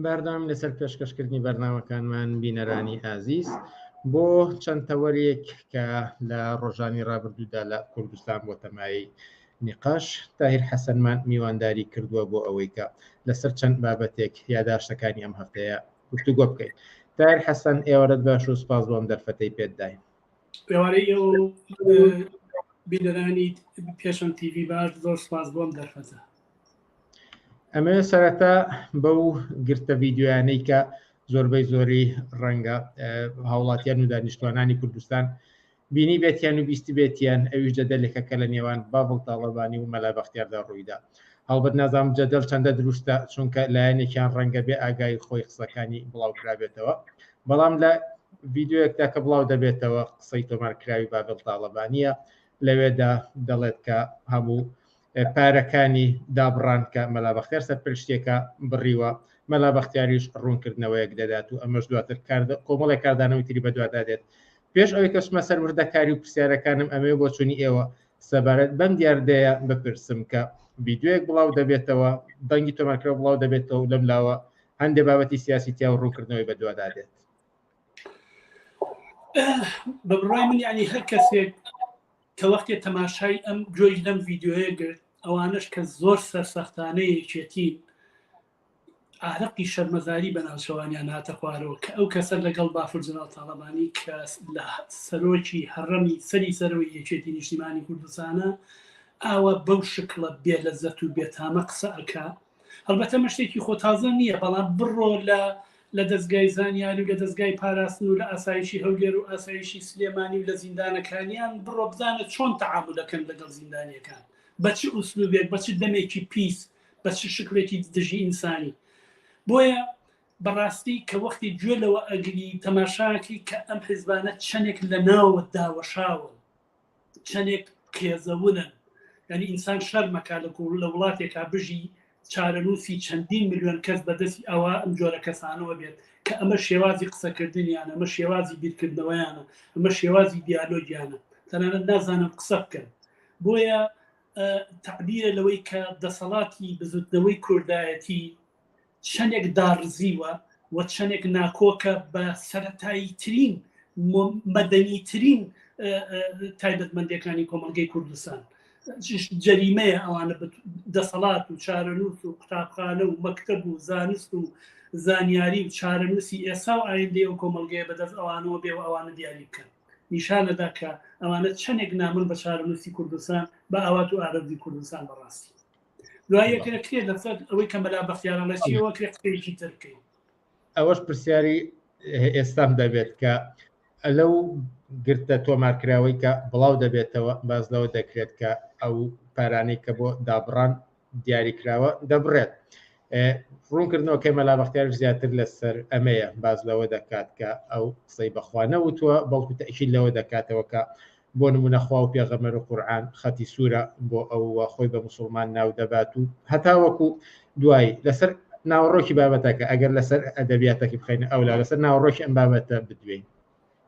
بەردەوام لەسەر پێشکەشکردنی بەرنامەکانمان بینەرانی ئازیز بۆ چەند تەوەریەک کە لە ڕۆژانی ڕابردوودا لە کوردستان بۆ تەمایی نیقاش تاهیر حەسەنمان میوانداری کردووە بۆ ئەوەی کە لەسەر چەند بابەتێک یاداشتەکانی ئەم هەفتەیە گفتوگۆ بکەین. تاهیر حەسەن ئێوەرەت باش و سپاس بۆ ئەم دەرفەتەی پێداین. پێوارەی ئەو بینەرانی پێشەم تیڤی باش زۆر سپاس بۆ ئەم دەرفەتە. ئەمە سەرەتا بەو گرتە ڤیددیویانەی کە زۆربەی زۆری ڕەنگە هاوڵاتیان و دانیشتوانانی کوردستان بینی بێتیان و بیستی بێتیان ئەویش جەدەلێکەکە لە نێوان بابڵ تاڵەبانی و مەلا بەختیاردا ڕوویدا. هەڵبەت نازانم جەدەل چەندە دروستە چونکە لایەنێکیان ڕەنگە بێ ئاگای خۆی قسەکانی بڵاو کرابێتەوە، بەڵام لە ڤیددیۆیەکدا کە بڵاو دەبێتەوە قسەی تۆمارکراوی بابڵ تاڵەبانیە لەوێدا دەڵێت کە هەموو پارەکانی دابڕان کە مەلا بەختیار سەرپرشتێکە بڕیوە، مەلا بەختیاریش ڕوونکردنەوەیەک دەدات و ئەمەش دواتر کۆمەڵی کاردانەوەی تری بەدووادا دێت. پێش ئەوەی کەچمە سەر وردەکاری و پرسیارەکانم ئەمێ بۆ چوونی ئێوە سەبارەت بەم دیاردەیە بپرسم کە ڤیددیۆیەک بڵاو دەبێتەوە، بەنگی تۆمارکراوە بڵاو دەبێتەوە و لەم لاوە هەندێک بابەتی سیاسی تیا و ڕوونکردنەوەی بەدووادا دێت. بە بڕای من یعنی هەر کەسێک کە وەختێ تەماشای ئەم گوێی لەم ڤیددیۆیە گرت ئەوانش کە زۆر سەرسەختانەیەکێتین ئارەقی شەرمەزاری بەناوچەوانیان هاتە خوارەوە کە ئەو کەسە لەگەڵ بافور جەناڵ تاڵەبانی کە لە سەرۆکی هەڕەمی سەرەوەی یەکێتی نیشتیمانی کوردستانە ئاوە بەو شکڵە بێلەزەت و بێتامە قسە ئەکا. هەڵبەتە مەشتێکی خۆتازە نییە، بەڵام بڕۆ لە دەستگای زانیاری و لە دەستگای پاراستن و لە ئاسایشی هەولێر و ئاسایشی سلێمانی و لە زیندانەکانیان بڕۆ بزانە چۆن تەعاملەکەن لەگەڵ زیندانیەکان، بە چ ئوسلوبێک، بە چ دەمێکی پیس، بە چ شکلێکی دژی ئینسانی. بۆیە بەڕاستی کە وەختی گوێ لەوە ئەگری تەماشاکی کە ئەم حیزبانە چەندێک لە ناوە داوەشاون، چەندێک کێزەونن، یعنی ئینسان شەرمەکە لە وڵاتێکا بژی چارەنووسی چەندین میلیۆن کەس بەدەستی ئەوە ئەم جۆرە کەسانەوە بێت کە ئەمە شێوازی قسەکردنیانە، ئەمە شێوازی بیرکردنەوەیانە، ئەمە شێوازی دیالۆگیانە، تەنانەت نازانم قسە بکەن. بۆیە تعبیرە لەوەی کە دەسەڵاتی بزوتنەوەی کوردایەتی چەندێک داڕزیوە و چەندێک ناکۆکە بە سەرەتایی ترین مەدەنیترین تایبەتمەندیەکانی کۆمەلگەی کوردستان. جەریمەیە ئەوانە دەسەڵات و چارەنووس و قوتابخانە و مەکتەب و زانست و زانیاری و چارەنووسی ئێسا و ئایندەیە و کۆمەلگەیە بەدەست ئەوانەوە بێ و ئەوانە دیاری بکەن. نیشانەدا کە ئەوانە چەندێک نامن بە چارەنووسی کوردستان بە ئاوات و ئارەبی کوردستان بەڕاستی. دوایەکە کرێ لەسەر ئەوەی کە مەلا بەختیارە لە چیەوە کرێ قسەیەکی ترکەی. ئەوەش پرسیاری ئێستام دەبێت کە لەو گرتە تۆمارکراوەی کە بڵاو دەبێتەوە باز لەوە دەکرێت کە ئەو پارانەی کە بۆ دابڕان دیاریکراوە دەبڕێت. ڕوونکردنەوەکەی مەلا بەختیار زیاتر لەسەر ئەمەیە باز لەوە دەکات کە ئەو قسەی بەخوا نەوتووە، بەڵکو تەئکید لەوە دەکاتەوە کە بۆ نمونە خوا و پێغەمبەر و قورئان خەتی سوورە بۆ ئەو خۆی بە مسلمان ناو دەبات و هەتا وەکو دوایی لەسەر ناوەڕۆکی بابەتەکە ئەگەر لەسەر ئەدەبیاتێکی بخەینە ئەولا لەسەر ناوەڕۆکی ئەم بابەتە بدوێن.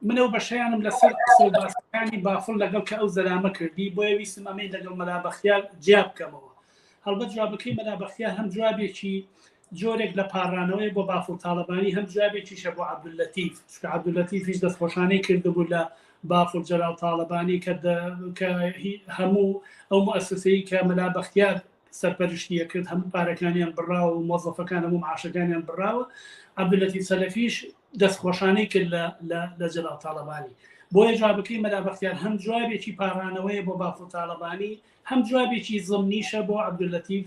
منەوە بەشیانم لەسەر قسە و باسەکانی بافڵ لەگەڵ کە ئەو زەرامە کردی بۆیە ویستم ئەمەی لەگەڵ مەلا بەختیار جیا بکەمەوە. هەڵبەت جوابەکەی مەلا بەختیار هەم جوابێکی جۆرێک لە پاڕانەوەی بۆ بافڵ تاڵەبانی هەم جوابێکیشە بۆ عەبدولەتیف، چونکە عەبدولەتیفیش دەستخۆشانەی کردبوو لە بافڵ جەلال تاڵەبانی کە هەموو ئەو مؤسسەی کە مەلا بەختیار سەرپەرشتیە کرد هەموو پارەکانیان بڕاوە و مۆزەفەکان هەموو معاشەکانیان بڕاوە. عەبدولەتیف سەلەفیش دەستخۆشانەی کرد لە جەلال تاڵەبانی. بۆیە جوابەکەی مەلا بەختیار هەم جوابێکی پاڕانەوەیە بۆ بافڵ تاڵەبانی، هەم جوابێکی زمنیشە بۆ عەبدولەتیف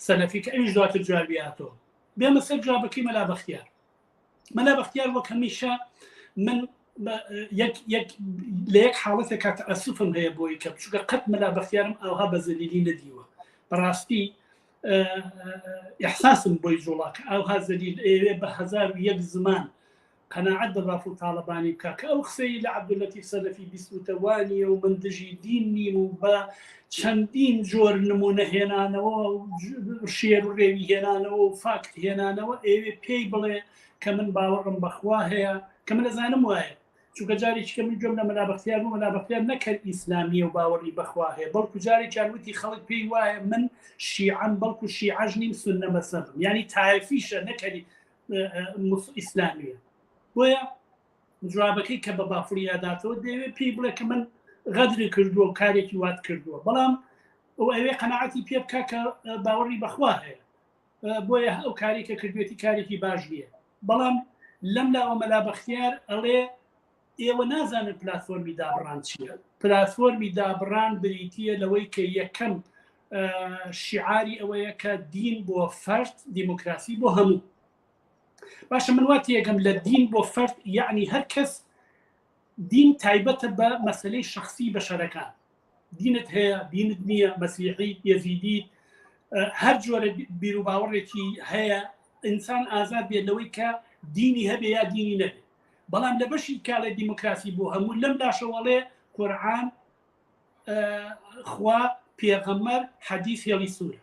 سەلەفی کە ئەویش دواتر جوابی هاتەوە. بێمە سەر جوابەکەی مەلا بەختیار. مەلا بەختیار وەک هەمیشە من لە یەک حاڵەتێکا تەئەسوفم هەیە بۆی کە چونکە قەت مەلا بەختیارم ئەوها بەزەلیلی نەدیوە. بەڕاستی ئیحساسم بۆی جوڵاکە ئەوها زەلیل ئێوێ بە 1001 زمان قەناعەت بە بافڵ تاڵەبانی بکە کە ئەو قسەی لە عەبدولەتیف سەلەفی بیستوتەوانیە و من دژی دین نیم و بە چەندین جۆر نمونە هێنانەوە شێر و ڕێوی هێنانەوە و فاکت هێنانەوە ئێوێ پێی بڵێ کە من باوەڕم بەخوا هەیە کە من لەزانم وایە، چونکە جارێکی کە من گوێم لە مەلا بەختیار بوو، مەلا بەختیار نەکرد ئیسلامیە و باوەڕی بەخوا هەیە، بەڵکو جارێکیان وتی خەڵک پێی وایە من شیعەم بەڵکو شیعەش نیم سوننە مەذهبم، یعنی تایفیشە نەکەری ئیسلامیە. بۆیە جوابەکەی کە بە بافوری یاداتەوە دەوێت پێی بڵێ کە من غەدری کردووە و کارێکی وات کردووە، بەڵام ئەو ئەوێ قەناعەتی پێ بکە کە باوەڕی بەخوا هەیە، بۆیە ئەو کاری کە کردوێتی کارێکی باش نییە. بەڵام لەم لاوە مەلا بەختیار ئەڵێ ئێوە نازانن پلاتفۆرمی دابڕان چییە. پلاتفۆرمی دابڕان بریتیە لەوەی کە یەکەم شیعاری ئەوەیە کە دین بۆ فەرد، دیموکراسی بۆ هەموو. باشە من واتی یەکەم لە دین بۆ فەرد یعنی هەر کەس دین تایبەتە بە مەسلەی شخصی بەشەرەکان دینت هەیە دینت نییە مەسیحی یەزیدی هەر جۆرە بیر و باوەڕێکی هەیە ئینسان ئازاد بێت لەوەی کە دینی هەبێ یا دینی نەبێت بەڵام لە بەشی کاڵێ دیموکراسی بۆ هەموو لەم لاشەوەڵێ قورئان خوا پێغەمبەر حەدیث هێڵی سوورە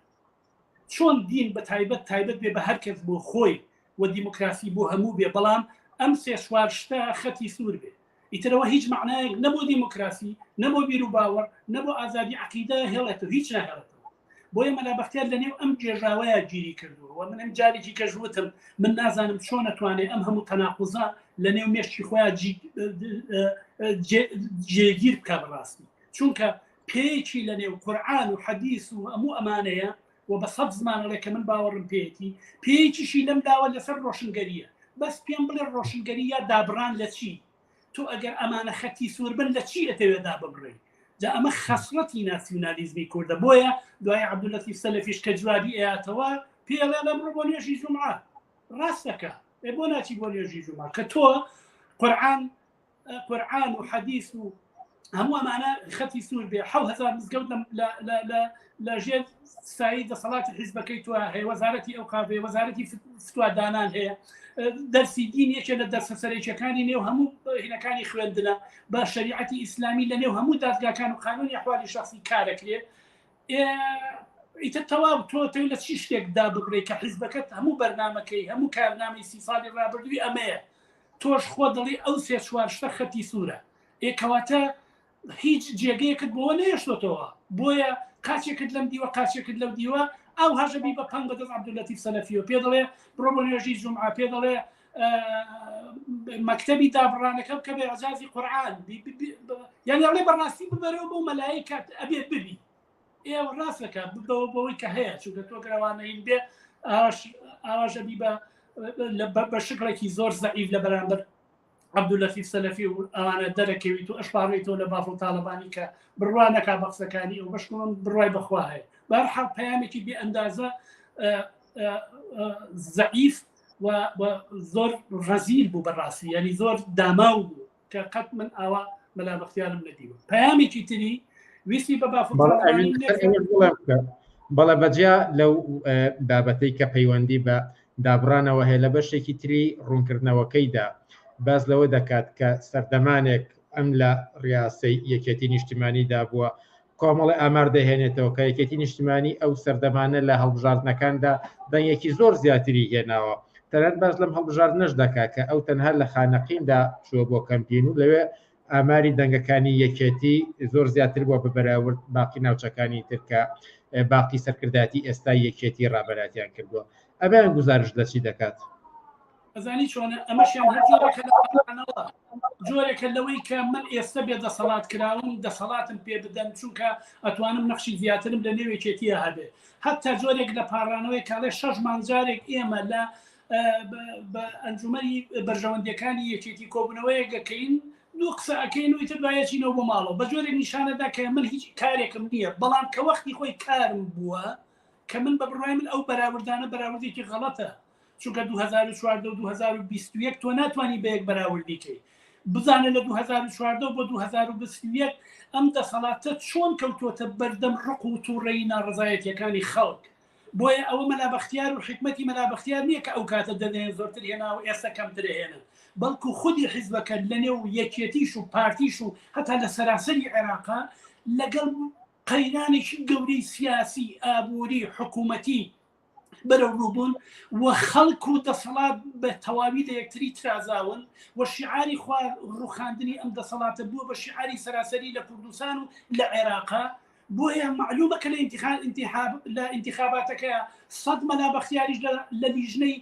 چۆن دین بە تایبەت بێ بە هەر کەس بۆ خۆی و دیموکراسی بۆ هەموو بێ بەڵام ئەم سێ چوار شتە خەتی سوور بێ ئیترەوە هیچ معنایەک نەبوو دیموکراسی نەبوو بیر و باوەڕ نەبوو ئازادی عەقیدە هێڵێتەوە هیچ نەهێڵێتەوە بۆیە مەلا بەختیار لەنێو ئەم جێژاوەیە گیری کردووە و من ئەم جارێکی کەژوتم من نازانم چۆن نەتوانێت ئەم هەموو تەناقوزە لەنێو مێشتی خۆیان جێگیر بکە بەڕاستی چونکە پێیەکی لەنێو قورئان و حەدیث و هەموو ئەمانەیە و بە سەد زمانەڵێ کە من باوەڕم پێیەتی پێیەکیشی لەم داوە لەسەر ڕۆشنگەریە بەس پێم بڵێ ڕۆشنگەری یا دابڕان لە چی تۆ ئەگەر ئەمانە خەتی سوور بن لە چی ئەتەوێدا ببڕێ جا ئەمە خەسرەتی ناسیۆنالیزمی کوردە بۆیە دوای عەبدولەتیف سەلەفیش کە جوابی ئەیاتەوە پێڵێ لەمڕۆ بۆ نوێژی جومعە ڕاستەکە بۆ ناچی بۆ نوێژی جومعە کە تۆ قورئان و حەدیث و هەموو ئەمانە خەتی سوور بێ 7000 مزگەوت لە ژێر سایی دەسەڵاتی حیزبەکەی تۆ هەیە وەزارەتی ئەوقاف وەزارەتی فتوادانان هەیە دەرسی دین یەکێ لە دەرسە سەرەکیەکانی نێو هەموو هینەکانی خوێندنە بە شەریعەتی ئیسلامی لە نێو هەموو دادگاکان و قانونی ئەحوالی شخصی کارەکرێ ئیتر تەواو تۆ لە چی شتێکدا ببڕێ کە حیزبەکەت هەموو بەرنامەکەی هەموو کارنامەی 30 ساڵی ڕابردووی ئەمەیە تۆش خۆ دڵی ئەو سێ چوار شتە خەتی سوورە کەواتە هیچ جێگەیەکت بۆ نێشتۆتەوە بۆیە قاچێکت لەم دیوە قاچێکت لەو دیوە ئەو هەژەبی بە پەنگ بەدەست عەبدولەتیف سەلەفیەوە پێ دەڵێ بڕۆ بۆ نوێژی جومعە پێ دەڵێ مەکتەبی دابڕانەکە بکە بێ ئەجازی قورئان یعنی ئەڵێ بەڕاستی ببەرەوە بۆ مەلایکەت ئەبێت ببی ئێوە ڕاستەکە ببەوە بەوەی کە هەیە چونکە تۆ گەڕەوانەین بێ ئاژەبی بە شکڵێکی زۆر زەعیف لە بەرامبەر عەبدولەتیف سەلەفی و ئەوانە دەرەکەویت و ئەشپاڕێتەوە لە باف و تاڵەبانی کە بڕوانەکە بە قسەکانی ئەو بەشکڵم بڕوای بەخوا هەیە بەهەرحاڵ پەیامێکی بێ ئەندازە زەعیف و زۆر ڕەزیل بوو بەڕاستی یعنی زۆر داماو بوو کە قەت من ئاوا مەلا بەختیارم نەدیوە پەیامێکی تری ویستی بە باف و تاڵەبانی بەڵێ بەجیا لەو بابەتەی کە پەیوەندی بە دابڕانەوە هەیە لە بەشێکی تری ڕوونکردنەوەکەیدا باز لەوە دەکات کە سەردەمانێک ئەم لە ڕاستەی یەکێتی نیشتیمانیدا بووە کۆمەڵی ئامار دەهێنێتەوە کە یەکێتی نیشتیمانی ئەو سەردەمانە لە هەڵبژاردنەکاندا دەنگێکی زۆر زیاتری هێناوە تەنانەت باز لەم هەڵبژاردنەش دەکات کە ئەو تەنها لە خانەقیندا چووە بۆ کەمپین و لەوێ ئاماری دەنگەکانی یەکێتی زۆر زیاتر بووە بەبەراورد باقی ناوچەکانی ترکە باقی سەرکرداتی ئێستا یەکێتی ڕابەراتیان کردووە ئەبیان گزارش دەچی دەکات ئەزانی چۆنە ئەمەشیان جۆرێکە لەوەی کە من ئێستا بێ دەسەڵات کراون دەسەڵاتم پێ بدەن چونکە ئەتوانم نەخشی زیاترم لە نێوێکێتیە هەبێ حتا جۆرێک لە پاڕانەوەی کاڵێ 6 مانجارێک ئێمە لە ئەنجومەری بەرژەوەندەکانی یەکێتی کۆبوونەوەیەکەکەین دوو قسە ئەەکەین و ئیتر دوایەچینەوە بۆ ماڵەوە بە جۆرێک نیشانەدا کە من هیچ کارێکم نییە بەڵام کە وەختی خۆی کارم بووە کە من بە بڕای من ئەو بەراوردانە بەراوردێکی غەڵەتە چونکە 2014 و 2021 تۆ ناتوانانی بە یەک بەراوردیکەی بزانە لە 2014 بۆ 2021 ئەم دەسەڵاتە چۆن کەوتوتە بەردەم ڕق و تووڕێی ناڕزایەتیەکانی خەڵک بۆیە ئەوە مەلابەختیار و حکمەتی مەلابەختیار نییە کە ئەو کاتە دەدەێن زۆرتر هێنا و ئێستا کەمتر هێنن بەڵکو خودی حیزبەکە لەنێو یەکێتیش و پارتیش و هەتا لە سەراسەری عێراقا لەگەڵ قەیرانێکی گەورەی سیاسی ئابووری حکوومەتی بەرەو ڕووبوون و خەڵک و دەسەڵات بە تەواوی لە یەکتری ترازاون و شیعاری ڕوخاندنی ئەم دەسەڵاتە بووە بە شیعاری سەراسەری لە کوردستان و لە عێراقا بۆیە معلومە کە لە ئینتیخاباتەکە 100 مەلابەختیاریش لە لیژنەی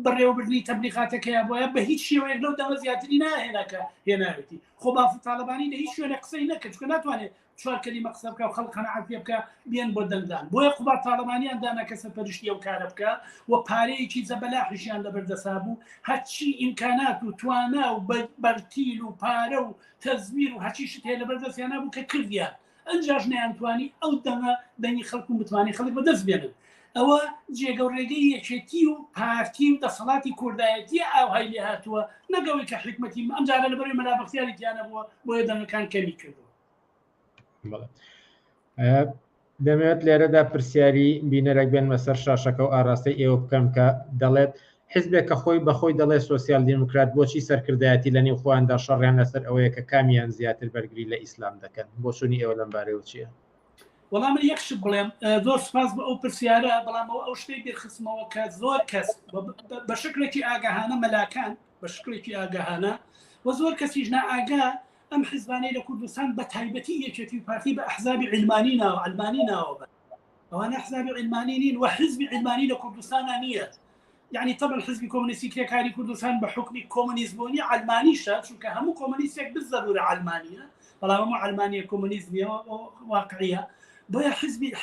بەڕێوەبردنی تەبلیغاتەکەیە بۆیە بە هیچ شێوەیەک لەو دەمە زیاتری ناهێناکە هێناوێتی خۆ باف و تاڵەبانی لە هیچ شوێنە قسەی نەکرد چونکە ناتوانێت 4 کەلیمە قسە بکە و خەڵک قەنەعەت پێ بکە بێن بۆ دەنگدان بۆیە قوبات تاڵەبانیان دانا کە سەرپەرشتی ئەو کارە بکە و پارەیەکی زەبەلاحیشیان لەبەردەسا بوو هەرچی ئیمکانات و توانا و بەرتیل و پارە و تەزویر و هەرچیشت هەیە لەبەردەستیانە بوو کە کردیان ئەنجاش نەیانتوانی ئەو دەمە دەنگی خەڵک و بتوانێت خەڵک بەدەست بێنن ئەوە جێگەڕێگەی یەکێتی و پارتی و دەسەڵاتی کوردایەتی ئاوهای لێ هاتووە نەگەوەی کە حکومەتی ئەمجارە لەبەرەوەی مەلابەختیاری دیانە بووە بۆیە دەنگەکان کەمی کردووە. دەمەوێت لێرەدا پرسیاری بینەرێک بێنمە سەر شاشەکە و ئاراستەی ئێوە بکەم کە دەڵێت حیزبێک کە خۆی بەخۆی دەڵێ سۆسیال دیموکرات بۆچی سەرکردایەتی لە نێو خۆیاندا شەڕیان لەسەر ئەوەیە کە کامیان زیاتر بەرگری لە ئیسلام دەکەن بۆ چوونی ئێوە لەم بارەوە چییە؟ وەڵام من یەکشت بڵێم زۆر سپاس بە ئەو پرسیارە بەڵام ئەو شتەی بێخستمەوە کە زۆر کەس بە شکلێکی ئاگاهانە مەلاکان بە شکلێکی ئاگاهانە و زۆر کەسیش نائاگا ئەم حیزبانەی لە کوردستان بە تایبەتی یەکێتی پارتی بە ئەحزابی علمانی ناوە ئەلمانی ناوە بە ئەوانە ئەحزابی علمانی نین و حیزبی علمانی لە کوردستانە نییە. يعني طبعا حزب كومونيستي كاري كردستان بحكم كومونيزموني علمانيشة چونکە هەموو کۆمونیستێک بالضرورة علمانية بەڵام هەموو علمانیە کۆمونیزمی واقعیە بۆیە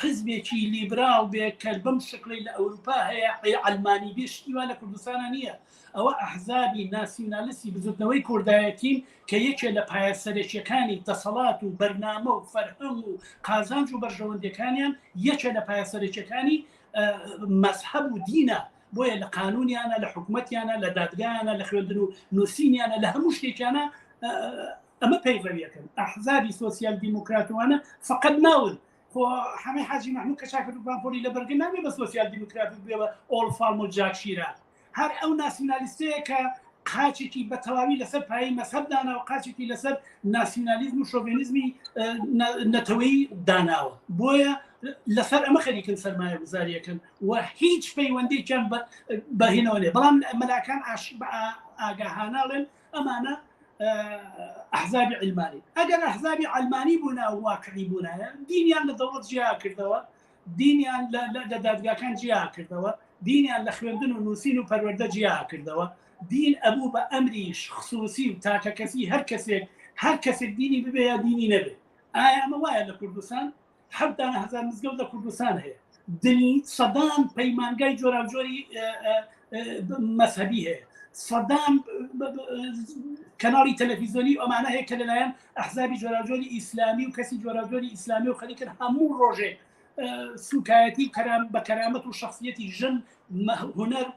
حزبێکی لیبرال بێ کە بەم شکلی لە ئەوروپا هەیە علمانی بێ شتیوان لە کوردستانە نییە. ئەوە ئەحزابی ناسیۆنالیستی بزوتنەوەی کوردایەتیم کە یەکێ لە پایەسەرێکیەکانی دەسەڵات و بەرنامە و فەرهەنگ و قازانج و بەرژەوەندەکانیان یەکێ لە پایەسەرێکیەکانی مەذهب و دینە. بۆیە لە قانونیانە لە حکوومەتیانە لە دادگایانە لە خوێندن و نووسینیانە لە هەموو شتێکیانە ئەمە پەیڕەویەکەن. ئەحزابی سۆسیال دیموکراتوانە فقط ناون خۆ هەمەی حاجی مەحموود کەچاکرد و بانپۆلی لە بەرگن نابێ بە سۆسیال دیموکرات بێەوە ئۆڵ فارم و جاک شیران هەر ئەو ناسیۆنالیستەیە کە قاچێکی بە تەواوی لەسەر پایی مەذهب داناوە قاچێکی لەسەر ناسیۆنالیزم و شۆڤینیزمی نەتەوەی داناوە. بۆیە لەسەر ئەمە خەریکن سەرمایە گوزاریەکەن و هیچ پەیوەندێکیان بەهێنەوە لێ بەڵام مەلاکان ئاگاهاناڵێن ئەمانە ئەحزابی علمانی. ئەگەر ئەحزابی علمانی بوونا و واقعی بوونایە دینیان لە دەوڵەت جیا کردەوە دینیان لە دادگاکان جیا کردەوە دینیان لە خوێندن و نووسین و پەروەردە جیا کردەوە دین ئەبوو بە ئەمریش خصوصی و تاکە کەسی هەر کەسێک دینی ببێ یا دینی نەبێ. ئایا ئەمە وایە لە کوردستان 7,000 مزگەوت لە کوردستان هەیە دنی سەدان پەیمانگای جۆراوجۆری مەذهبی هەیە سەدان کەناڵی تەلەڤیزیۆنی ئەمانە هەیە کە لەلایەن ئەحزابی جۆراوجۆری ئیسلامی و کەسی جۆراوجۆری ئیسلامی و خەریکن هەموو ڕۆژێ سوکایەتی بە کەرامەت و شخصیەتی ژن هونەر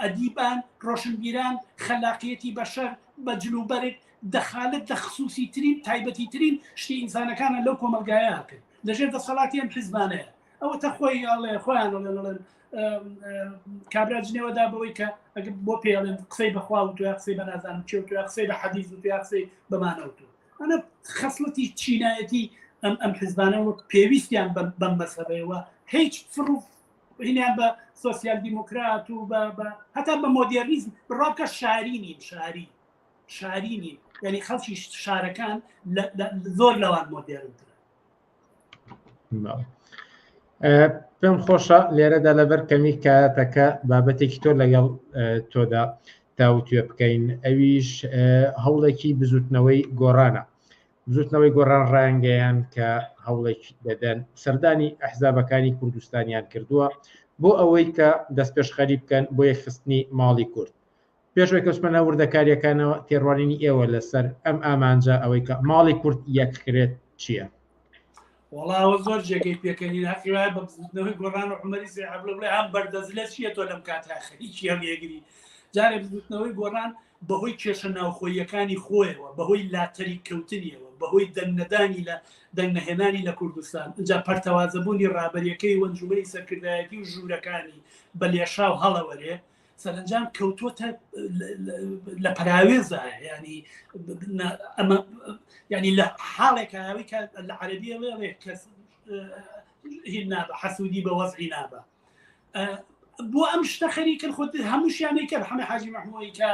ئەدیبان ڕۆشنبیران خەلاقیەتی بەشەر بە جلوبەرێک دەخالت لە خصوصی ترین تایبەتی ترین شتی ئینسانەکانە لەو کۆمەلگایە کرد لەژێر دەسەڵاتیان حیزبانەیە ئەوە تا خۆی خۆیان کابراجنەوەدا بەوەی کە بۆ پێڵێن قسەی بەخوا و تویا قسەی بە نازانم چێ و تویا قسەی بە حەدیث و تویا قسەی بەمانەوتو ئەنە خەسڵەتی چینایەتی ئەم حیزبانەوە پێویستیان بەم مەسەبەیەوە هیچ فڕوف هینیان بە سۆسیال دیموکرات و هەتا بە مۆدێرنیزم بڕاکە شارینی یعنی خەڵکی شارەکان زۆر لەوان مۆدێرنترە. پێم خۆشە لێرەدا لەبەر کەمی کاتەکە بابەتێکی تۆ لەگەڵ تۆدا تاوتوێ بکەین ئەویش هەوڵێکی بزوتنەوەی گۆڕانە بزوتنەوەی گۆڕان ڕایانگەیان کە هەوڵێکی دەدەن سەردانی ئەحزابەکانی کوردستانیان کردووە بۆ ئەوەی کە دەست پێشخەری بکەن بۆ یەکخستنی ماڵی کورد. پێشوەی کەسمەنە وردەکاریەکانەوە تێڕوانینی ئێوە لەسەر ئەم ئامانجە ئەوەی کە ماڵی کورد یەککرێت چییە؟ وڵاوە زۆر جێگەی پێکەنین حقیوای بە بزوتنەوەی گۆڕان و عومەری سێعەبڵە بڵێ ئەم بەردەزلێت چییە تۆ لەم کاتا خەریکی هەم یەگری جارێ بزوتنەوەی گۆڕان بەهۆی کێشە ناوخۆیەکانی خۆیەوە بەهۆی لاتەری کەوتنیەوە بەهۆی دەنگنەدانی لە دەنگنەهێنانی لە کوردستان اینجا پەرتەوازەبوونی ڕابەریەکەی وەنجومەی سەرکردایەتی و ژوورەکانی بە لێشا و هەڵەوەرێ سەرنجام کەوتوتە لە پراوێزە ینی لە حاڵێکاوی کە لە عەرەبیە وێ کەس هین نابە حەسوودی بە وەزعی نابە بۆ ئەم شتە خەریکن خۆت هەمووشیانەی کرد هەمە حاجی مەحموودی کە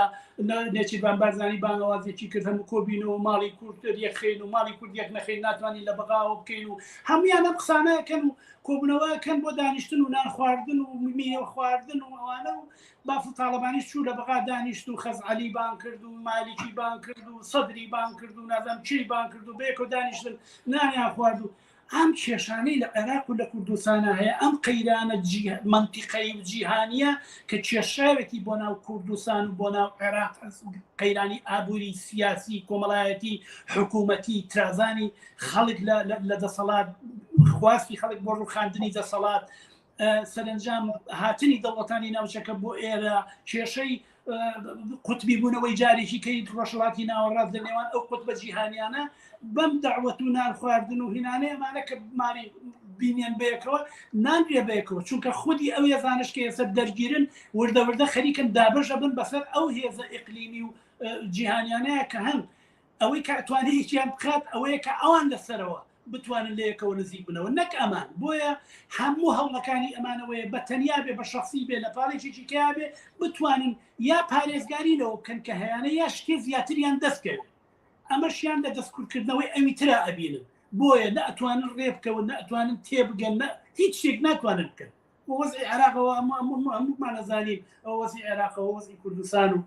نێچی بانبارزانی بانەوازێکی کرد هەموو کۆبینەوە ماڵی کورد یەخێن و ماڵی کورد یەک نەخێن ناتوانانی لە بەغاوە بکەین و هەمویان ئەم قسانەکەن و کۆبنەوەکەن بۆ دانیشتن و نان خواردن و میوە خواردن و ئەوانە و بافڵ تاڵەبانیش چوو لە بەغا دانیشت و خەزعەلی بان کرد و مالیکی بان کرد و سەدری بان کرد و نازانم چی بان کرد و بەیەکەوە دانیشتن نانیان خوارد و ئەم کێشانەی لە عێراق و لە کوردستانە هەیە ئەم قەیرانە منتیقەی و جیهانیە کە کێشاوێتی بۆ ناو کوردستان و بۆ ناو عێراق قەیرانی ئابووری سیاسی کۆمەڵایەتی حکوومەتی ترازانی خەڵک لە دەسەڵات خواستی خەڵک بۆ ڕووخاندنی دەسەڵات سەرنجام هاتنی دەوڵەتانی ناوچەکە بۆ ئێرە کێشەی قوتبی بوونەوەی جارێکی کەی ڕۆژهڵاتی ناوەڕاست لە نێوان ئەو قوتبە جیهانیانە بەم داوەت و نان خواردن و هینانەیە ئەمانە کە ماری بینیان بەیەکەوە نانرێ بەیەکەوە چونکە خودی ئەو ێزانش کە ئێستا دەرگیرن وردەوردە خەریکن دابەژە بن بەسەر ئەو هێزە ئیقلیمی و جیهانیانەیە کە هەن ئەوەی کە ئەتوانێت هیچیان بکات ئەوەیە کە ئەوان لەسەرەوە بتوانن لە یەکەوە نزیک بنەوە نەک ئەمان بۆیە هەموو هەوڵەکانی ئەمانەوەیە بە تەنیا بێ بە شخصی بێ لە پاڵێکی کیا بێ بتوانن یا پارێزگاری لەوە بکەن کە هەیەە یا شتێ زیاتریان دەستکەوێت ئەمەشیان لە دەستکردنەوەی ئەوی ترا ئەبینن بۆیە نە ئەتوانن ڕێبکەون نە ئەتوانن تێبگەن هیچ شتێک ناتوانن بکەن بۆ وەزعی عێراقەوە هەموومان نەزانین ئەو وەزعی عێراقەوە وەزعی کوردستان و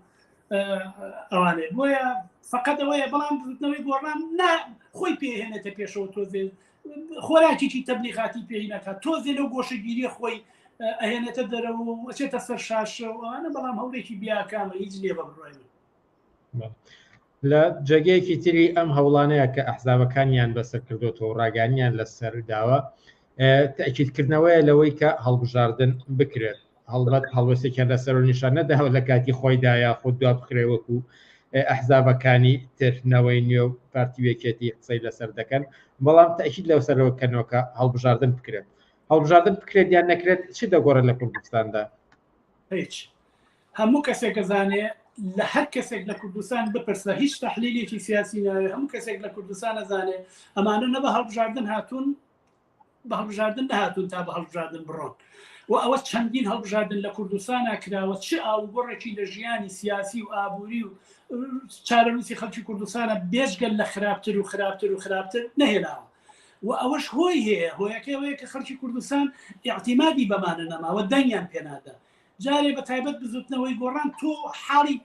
ئەوانێ بۆیە فقط ئەوەیە بەڵام بزوتنەوەی گۆڕان خۆی پێهێنێتە پێشەوە تۆزێ خۆراکێکی تەبلیغاتی پێی نەکات تۆزێ لەو گۆشەگیریە خۆی ئەهێنێتە دەرەوە و ئەچێتە سەر شاشەوەوانە بەڵام هەوڵێکی بیاکامە هیچ لێ بەڕۆی لە جێگەیەکی تری ئەم هەوڵانەیە کە ئەحزابەکانیان بەسەر کردوەوە و ڕاگانیان لەسەر داوە تاکیدکردنەوەیە لەوەی کە هەڵبژاردن بکرێت هەڵبەت هەڵوەستێکیان لەسەر و نیشان نەداوە لە کاتی خۆیدایە خۆ دوا بخرێوەکو ئەحزابەکانی ترنەوەی نوێ و پارتیوێکێتی قسەی لەسەر دەکەن بەڵام تاکید لەو سەرەوە کەنەوەکە هەڵبژاردن بکرێت هەڵبژاردن بکرێت یان نەکرێت چی دەگۆڕێت لە کوردستاندا هیچ هەموو کەسێک گەزانێ لە هەر کەسێک لە کوردستان بپرسە هیچ تەحلیلێکی سیاسی ناوێ هەموو کەسێک لە کوردستان ئەزانێ ئەمانە نە بە هەڵبژاردن هاتوون بە هەڵبژاردن نهاتوون تا بە هەڵبژاردن بڕۆن و ئەوە چەندین هەڵبژاردن لە کوردستان کراوە چه ئاڵوگۆڕێکی لە ژیانی سیاسی و ئابووری و چارەنووسی خەڵکی کوردستانە بێژگەل لە خراپتر و خراپتر و خراپتر نەهێناوە و ئەوەش هۆی هەیە هۆیەکەوەیە کە خەڵکی کوردستان اعتیمادی بەمانە نەماوە دەنگیان پێنادا جارێ بە تایبەت بزوتنەوەی گۆڕان تۆ حاڵی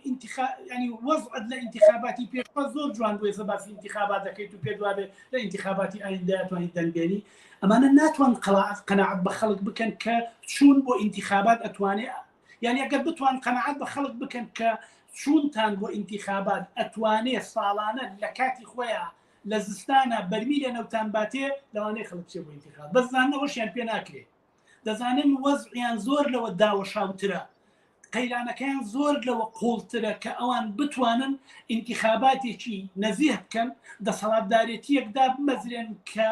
ینی وەزعت لە انتخاباتی پێشوە زۆر جوان بۆی زەباسی انتخابات دەکەیت و پێدوابێ لە انتخاباتی ئایندا توانیت دەنگێنی ئەمانە ناتوان قەناعەت بە خەڵک بکەن کە چوون بۆ انتخابات ئەتوانێ یعنی ئەگەر بتوان قەناعەت بە خەڵک بکەن کە چوونتان بۆ انتخابات ئەتوانێ ساڵانە لە کاتی خۆیان لە زستانە بەرمی لە نەوتان باتێ لەوانەیە خەڵک چێ بۆ انتخاب بەزانەوەشیان پێ ناکرێت دەزانم وەزعیان زۆر لەوە داوەشاوترە قەیرانەکەیان زۆر لەوە قوڵترە کە ئەوان بتوانن انتخاباتێکی نەزیه بکەن دەسەڵاتدارێتیەکدا بمەزرێن کە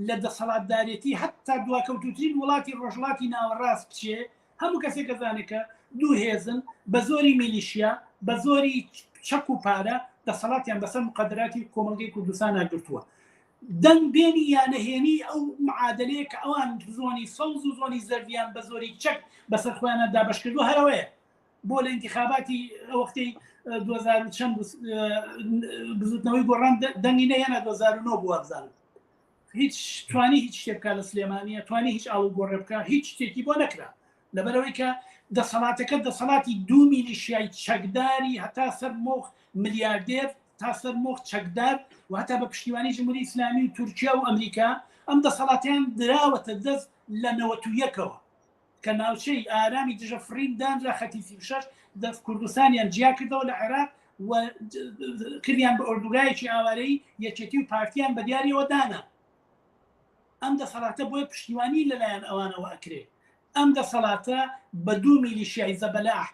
لە دەسەڵاتدارێتی حتا دواکەوتوترین وڵاتی ڕۆژهڵاتی ناوەڕاست بچێ هەموو کەسێک دەزانێت کە دوو هێزن بە زۆری میلیشیا بە زۆری چەک و پارە دەسەڵاتیان بەسەر مقدراتی کۆمەلگەی کوردستان ناگرتووە دەنگ بێنی یانەهێنی ئەو معادلەیە کە ئەوان زۆنی سەوز و زۆنی زەردیان بە زۆری چەک بەسەر خۆیانە دابەشکردو هەرەوەیە بۆ لە انتخاباتی وەختی 2000 چەند بزوتنەوەی گۆڕان دەنگی نەیەنە 2009 بووە بزانم هیچ توانی هیچ شتێکا لە سلێمانیە توانی هیچ ئاڵو گۆڕێ بکە هیچ شتێکی بۆ نەکرا لەبەرەوەی کە دەسەڵاتەکە دەسەڵاتی 2 میلیشیای چەکداری هەتا سەر مۆخ ملیاردێر تا سەر مۆخ چەکدار و هەتا بە پشتیوانی جمهوری ئیسلامی و تورکیا و ئەمریکا ئەم دەسەڵاتیان دراوەتە دەست لە 91ەوە کە ناوچەی ئارامی دژەفرین دانرا خەتیسی 6 دەست کوردستانیان جیا کردەوە لە عێراق و کردیان بە ئۆردوگایەکی ئاوارەی یەکێتی و پارتیان بە دیاریەوە دانا ئەم دەسەڵاتە بۆیە پشتیوانی لەلایەن ئەوانەوە ئەکرێ ئەم دەسەڵاتە بە 2 میلیشیای زەبەلاح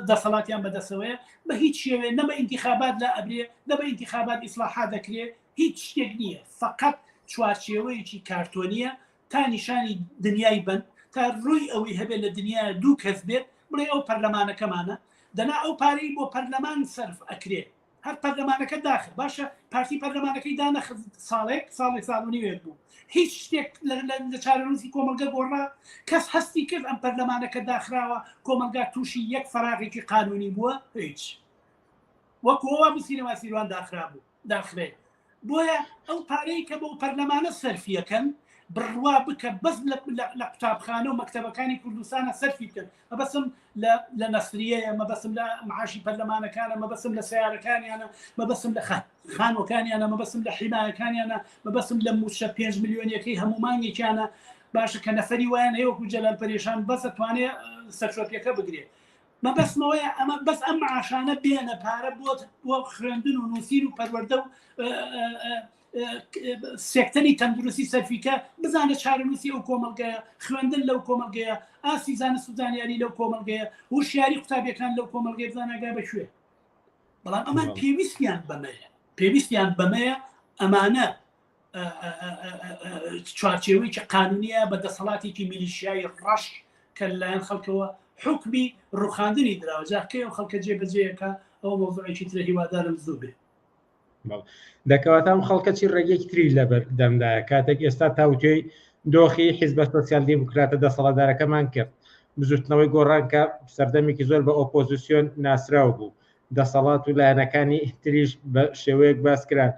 دەسەڵاتیان بەدەسەوەیە بە هیچ شێوێ نە بە انتخابات لا ئەبرێ نە بە انتخابات ئیسلاحات دەکرێ هیچ شتێک نییە فقط چوارچێوەیەکی کارتۆنیە تا نیشانی دنیای بن تا ڕووی ئەوەی هەبێت لە دنیا دوو کەس بێت بڵێ ئەو پەرلەمانەکەمانە دەنا ئەو پارەی بۆ پەرلەمان سەرف ئەکرێ هەر پەرلەمانەکە داخل باشە پارتی پەرلەمانەکەی دانە ساڵی ساڵنیوێت بوو هیچ شتێک لە چارەنووسی کۆمەلگە گۆڕا کەس هەستی کرد ئەم پەرلەمانەکە داخراوە کۆمەلگا تووشی یەک فەراغێکی قانونی بووە هیچ وەکوەوە بسینەوە سیروان داخرا بوو داخرێ بۆیە ئەو پارەی کە بۆ پەرلەمانە سەرفیەکەن بڕوا بکە بەس لە قوتابخانە و مەکتەبەکانی کوردستانە سەرفی بکەن مەبەسم لە نەسریەیە مەبەسم لە معاشی پەرلەمانەکانە مەبەسم لە سیارەکانیانە مەبەسم لە خانوەکانیانە مەبەسم لە حیمایەکانیانە مەبەسم لە موچە 5 میلیۆنیەکەی هەمومانێکیانە باشە کە نەفەری وایە هەیەوەکو جەلال پەرێشان بەسە توانێت سەرچۆپیەکە بگرێت مەبەسمەوەیە ئەمە بەس ئەم معاشانە بێنە پارە بۆ خوێندن و نووسین و پەروەردە و سێکتەری تەندروستی سەرفیکە بزانە چارەنووسی ئەو کۆمەڵگەیە، خوێندن لەو کۆمەڵگەیە، ئاسی زانست و زانیاری لەو کۆمەڵگەیە، وشیاری قوتابیەکان لەو کۆمەڵگەی بزانەگا بەشوێ. بەڵام ئەمان پێویستیان بەمەیە ئەمانە چوارچێوەیەکی قانونیە بە دەسەڵاتێکی میلیشیایی ڕەش کە لەلایەن خەڵکەوە حکمی ڕوخاندنی دراوە. جاکەی ئەو خەڵکە جێبەجێیەکە ئەو مۆزوعێکی ترە هیوادارم زوو بێ. دەکەواتە ئەم خەڵکەچی ڕێگەیەکی تری لەبەر دەمدایە کاتێک ئێستا تاوتێی دۆخی حیزبە سۆسیال دیموکراتە دەسەڵاتدارەکەمان کرد، بزوتنەوەی گۆڕانکە سەردەمێکی زۆر بە ئۆپۆزیسیۆن ناسراو بوو، دەسەڵات و لایەنەکانی تریش بە شێوەیەک باسکران،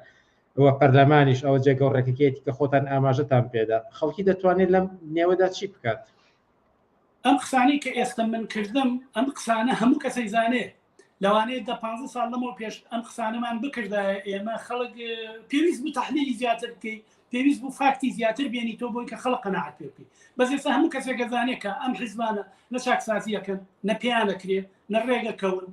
ئەوە پەرلەمانیش ئەوە جێگە و ڕێکەکەیەتی کە خۆتان ئاماژەتان پێدا، خەڵکی دەتوانێت لەم نێوەدا چی بکات؟ ئەم قسانی کە ئێستا من کردم ئەم قسانە هەموو کەسەی زانێ لەوانەیە 15 ساڵ لەمەوە پێش ئەم قسانەمان بکردایە ئێمە خەڵک پێویست بوو تەحلیلی زیاتر بکەی، پێویست بوو فاکتی زیاتر بێنی تۆ بۆی کە خەڵک قەناعەت پێ بکەی. بەس ئێستا هەموو کەسێکە زانێ کە ئەم حیزبانە نە چاکسازیەکەن، نە پێیانەکرێ، نە ڕێگەکەون،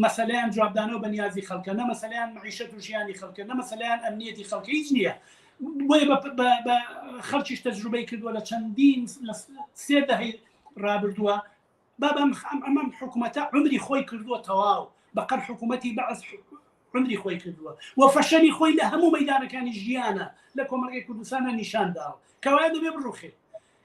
مەسەلەیان جوابدانەوە بە نیازی خەڵکە، نە مەسەلەیان معیشەت و ژیانی خەڵکە، نە مەسەلەیان ئەمنیەتی خەڵکە، هیچ نییە. بۆیە بە خەڵکیش تەجروبەی کردووە لە چەندین لە 3 دەهەی ڕابردووە ئەمەم حکوومەتە عمری خۆی کردووە تەواو، بەقەر حکوومەتی بەعز عمری خۆی کردووە و فەشەلی خۆی لە هەموو مەیدانەکانی ژیانە لە کۆمەڵگەی کوردستانە نیشانداوە، کەوایە دەبێ بڕوخێ،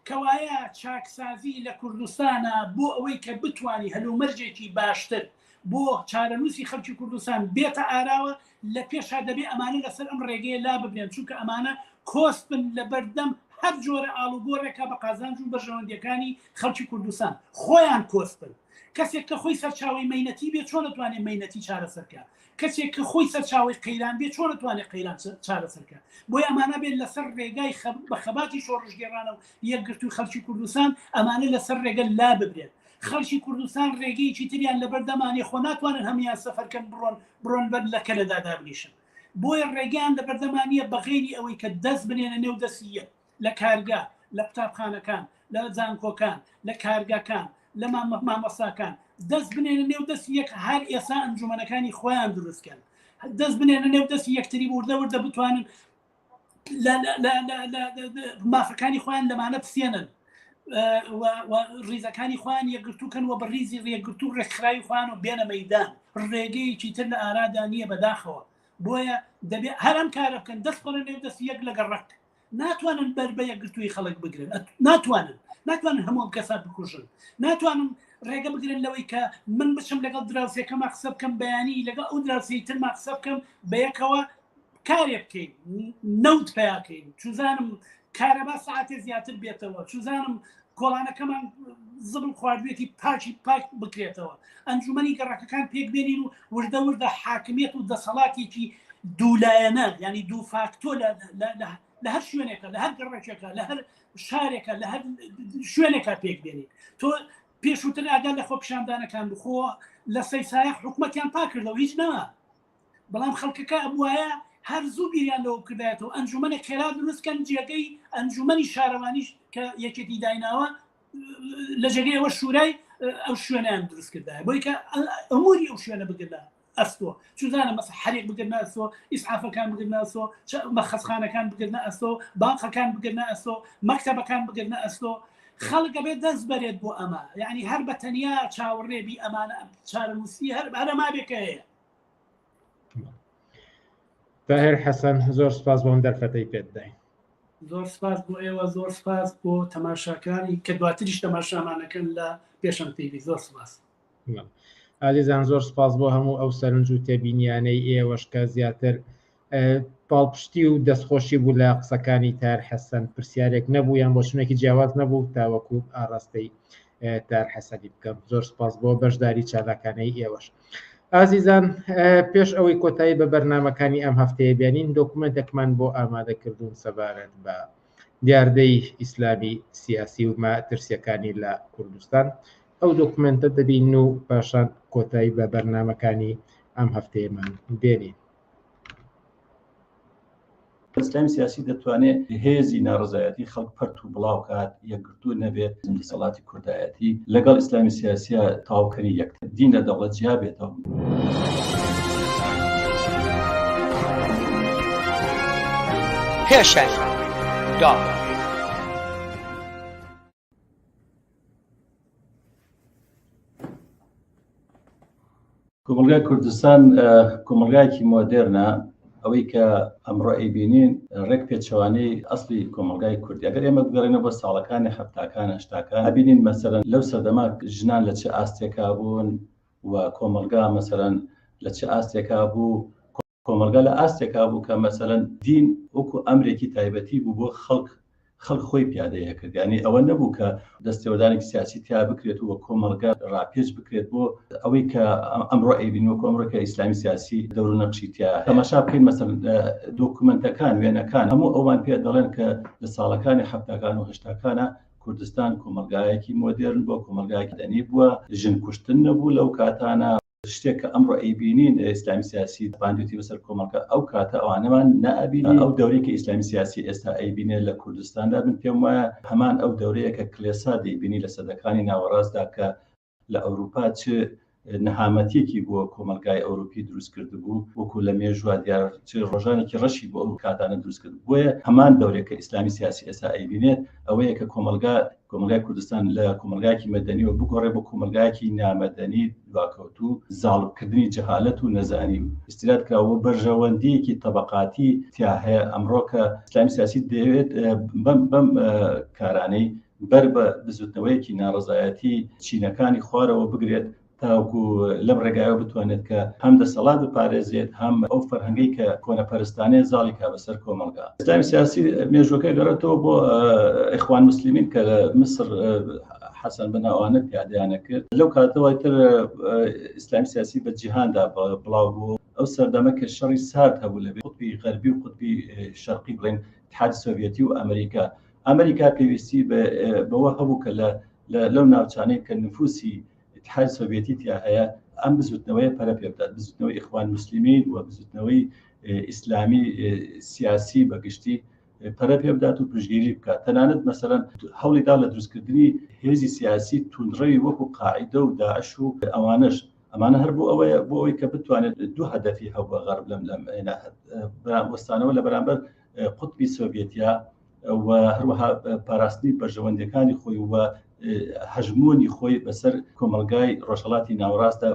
کەوایە چاکسازی لە کوردستانە بۆ ئەوەی کە بتوانی هەلومەرجێکی باشتر بۆ چارەنووسی خەڵکی کوردستان بێتە ئاراوە، لە پێشا دەبێ ئەمانە لەسەر ئەم ڕێگەیە لا ببرێن، چونکە ئەمانە کۆست بن لە بەردەم هەر جۆرە ئاڵوگۆڕێکە بە قازانج و بەژەوەندیەکانی خەڵکی کوردستان خۆیان کۆست بن. کەسێک کە خۆی سەرچاوی مەینەتی بێت چۆن دەتوانێت مەینەتی چارەسەرکە، کەسێک کە خۆی سەرچاوی قەیران بێت چۆن دەتوانێت قەیران چارەسەرکە. بۆی ئەمانە بێت لەسەر ڕێگای بە خەباتی شۆڕژگێڕانە و یەکگرتووی خەڵکی کوردستان ئەمانە لەسەر ڕێگە لا ببرێت. خەڵکی کوردستان ڕێگەیەکی تریان لەبەردەمانێ خۆ ناتوانن هەمیان سەفەرکەن بڕۆن بەر لە کەنەدا دابنیشن. بۆیە ڕێگەیان لەبەردەمانیە بەغێری ئەوەی کە دەست بنێنە نێو دەستیە لە کارگا، لە قوتابخانەکان، لە زانکۆکان، لە کارگاکان، لە مامۆستاکان، دەست بنێنە نێو دەستی یەک، هەر ئێستا ئەنجومەنەکانی خۆیان دروستکەن، دەست بنێنە نێو دەستی یەکتری وردە بتوانن مافەکانی خۆیان لەمانە بسێنن و ڕیزەکانی خۆیان یەکگرتووکەن و بە ڕیزی ڕێگرتوو ڕێکخراوی خۆیان و بێنە مەیدان، ڕێگەیەکی تر لە ئارادا نییە بەداخەوە. بۆیە دەبێت هەر ئەم کارە بکەن، دەست بڕە نێو دەستی یەک لەگە ڕەک، ناتوانن بەر بە یەکگرتووی خەڵک بگرن، ناتوانن هەموو کەسات بکوژن، ناتوانن ڕێگە بگرن لەوەی کە من بچم لەگەڵ دراوسێکەمە قسە بکەم بەیانی لەگەڵ ئەو دراوسی ترما قسە بکەم بەیەکەوە کارێک بکەین، نەوت پیاکەین، چوزانم کارەبا ساعتێ زیاتر بێتەوە، چوزانم کۆڵانەکەمان زبل خواردوێتی پاکی پاک بکرێتەوە، ئەنجومەنی گەڕەکەکان پێک بێنین و وردە حاکمیت و دەسەڵاتێکی دوولایەنە، ینی دوو فاکتۆ لە هەر شوێنێکە، لە هەر گەڕێکێکە، لە هەر شارێکە، لە هەر شوێنێکە پێک بێنین. تۆ پێشووتر ئاگا لە خۆ پیشاندانەکان بخۆ لە سەیسایە حکوومەتیان پاکردەوە هیچ نەما، بەڵام خەڵکەکە ئەبوایە هەر زوو بیریان لەوە کردایەتەوە ئەنجومەنە خێرا دروستکەن، جێگەی ئەنجومەنی شارەوانیش کە یەکێتی دایناوە لە جێگەی ئەوە شوورای ئەو شوێنیان دروست کردایە، بۆی کە ئەموری ئەو شوێنە بگرنا ئەستۆ، چوزانە مەس حرێک بگرنا ئەستۆ، ئیسعافەکان بگرنا ئەستۆ، مەخەزخانەکان بگرنا ئەستۆ، بانقەکان بگرنا ئەستۆ، مەکتەبەکان بگرنا ئەستۆ. خەڵکە بێت دەست بەرێت بۆ ئەمە، یعنی هەر بە تەنیا چاوەڕێبی ئەمانە چارەنووسی هەرەما بێکە هەیە. تاهیر حەسەن، زۆر سپاس بۆ ئەم دەرفەتەی پێت داین. زۆر سپاس بۆ ئێوە، زۆر سپاس بۆ تەماشاکانی کە دواتریش تەماشامانەکەن لە پێشەم تیڤی. زۆر سپاس. ئازیزان، زۆر سپاس بۆ هەموو ئەو سەرنج و تێبینیانەی ئێوەش کە زیاتر پاڵپشتی و دەستخۆشی بوو لە قسەکانی تاهیر حەسەن، پرسیارێک نەبوو یان بۆ شوێنێکی جیاواز نەبوو تاوەکو ئاڕاستەی تاهیر حەسەنی بکەم. زۆر سپاس بۆ بەشداری چالاکانەی ئێوەش. ئازیزان، پێش ئەوەی کۆتایی بە بەرنامەکانی ئەم هەفتەیە بێنین، دۆکومنتێکمان بۆ ئامادەکردوون سەبارەت بە دیاردەی ئیسلامی سیاسی و مەترسیەکانی لە کوردستان. ئەو دۆکومنتە دەبین و پاشان کۆتایی بە بەرنامەکانی ئەم هەفتەیەمان بێنین. ئیسلامی سیاسی دەتوانێت هێزی ناڕزایەتی خەڵک پەرت و بڵاو کات، یەکگرتوو نەبێت، دەسەڵاتی کوردایەتی لەگەڵ ئیسلامی سیاسیە تاوکەری یەکتر دین لە دەوڵەت جیا بێتەوە. پێشەنگ دا. کۆمەلگای کوردستان کۆمەلگایەکی مۆدێرنە، ئەوەی کە ئەمڕۆ ئەیبینین ڕێک پێچەوانەی ئەسڵی کۆمەلگای کوردی. ئەگەر ئێمە بگەڕێنە بۆ ساڵەکانی هەفتاکان هەشتاکان ئەبینین مەسەرەن لەو سەردەما ژنان لە چه ئاستێکا بوون و کۆمەلگا مەسەرەن لە چه ئاستێکا بوو، کۆمەلگا لە ئاستێکا بوو کە مەسەرەن دین وەکو ئەمرێکی تایبەتی بوو بۆ خەڵک خۆی پیادەیە کرد. ینی ئەوە نەبوو کە دەستێوەدانێکی سیاسی تیا بکرێت و کۆمەلگا ڕاپێچ بکرێت بۆ ئەوەی کە ئەمڕۆ ئەیبین وەکو ئەمڕۆکە ئیسلامی سیاسی دەور و نەقشی تیا. تەماشا بکەین مەسەرەن دۆکومنتەکان وێنەکان هەموو ئەوان پێ دەڵێن کە لە ساڵەکانی هەفتاکان و هەشتاکانە کوردستان کۆمەلگایەکی مۆدێرن بۆ کۆمەلگایەکی دەنی بووە، ژن کوشتن نەبوو لەو کاتانە. شتێک کە ئەمڕۆ ئەیبینین ئیسلامی سیاسی باندوتی بەسەر کۆمەلگا ئەو کاتە ئەوانەمان نەئەبینی. ئەو دەورەی کە ئیسلامی سیاسی ئێستا ئەیبینێت لە کوردستاندا بن پێم وایە هەمان ئەو دەورەیە کە کلێسا دەیبینی لە سەدەکانی ناوەڕاستدا کە لە ئەوروپا چ نەهامەتیەکی بۆ کۆمەلگای ئەوروپی دروست کرد بوو، وەکو لە مێژووە دیار چ ڕۆژانێکی ڕەشی بۆ ئەو کاتانە دروست کرد بووە. هەمان دەورێک کە ئیسلامی سیاسی ئێستا ئەیبینێت ئەوەیە کە کۆمەلگای کوردستان لە کۆمەلگایەکی مەدەنی و بگۆڕێ بۆ کۆمەلگایەکی نامەدەنی دواکەوتو زاڵبکردنی جەهالەت و نەزانی استیراد کراوە بەرژەوەندیەکی تەبەقاتی تیا هەیە. ئەمڕۆ کە ئیسلامی سیاسی دەوێت بەم کارانەی بەر بە بزوتنەوەیەکی ناڕزایەتی چینەکانی خوارەوە بگرێت تاوەکو لەم ڕێگایەوە بتوانێت کە هەم دەسەڵات بپارێزێت هەم ئەو فەرهەنگەی کە کۆنەپەرستانەیە زاڵی کا بەسەر کۆمەلگا. ئیسلامی سیاسی مێژوەکەی گەڕێتەوە بۆ ئیخوان موسلیمین کە لە مسر حەسەن بەناوانە پیادەیانە کرد. لەو کاتەوە تر ئیسلامی سیاسی بە جیهاندا بڵاو بوو. ئەو سەردەمە کە شەڕی سارد هەبوو لەبێ قوتبی غەربی و قوتبی شەرقی بڵێن اتحادی سۆڤیەتی و ئەمریکا پێویستی بەوە هەبوو کە لەو ناوچانەی کە نفوسی اتحاد سۆڤیەتی تیا هەیە ئەم بزوتنەوەی پەرە پێ بدات، بزوتنەوەی ئیخوان موسلیمین و بزوتنەوەی ئیسلامی سیاسی بەگشتی پەرە پێ بدات و پشتگیری بکات. تەنانەت مەسەرەن هەوڵیدا لە دروستکردنی هێزی سیاسی توندڕەوی وەکو قاعیدە و داعش و ئەمانە هەر بۆ ئەوەی کە بتوانێت دوو هەدەفی هەبووە غەرب لەم وەستانەوە لە بەرامبەر قوتبی سۆڤیەتیا و هەروەها پاراستنی بەرژەوەندەکانی خۆی و هەژمۆنی خۆی بەسەر کۆمەلگای ڕۆژهەڵاتی ناوەڕاستدا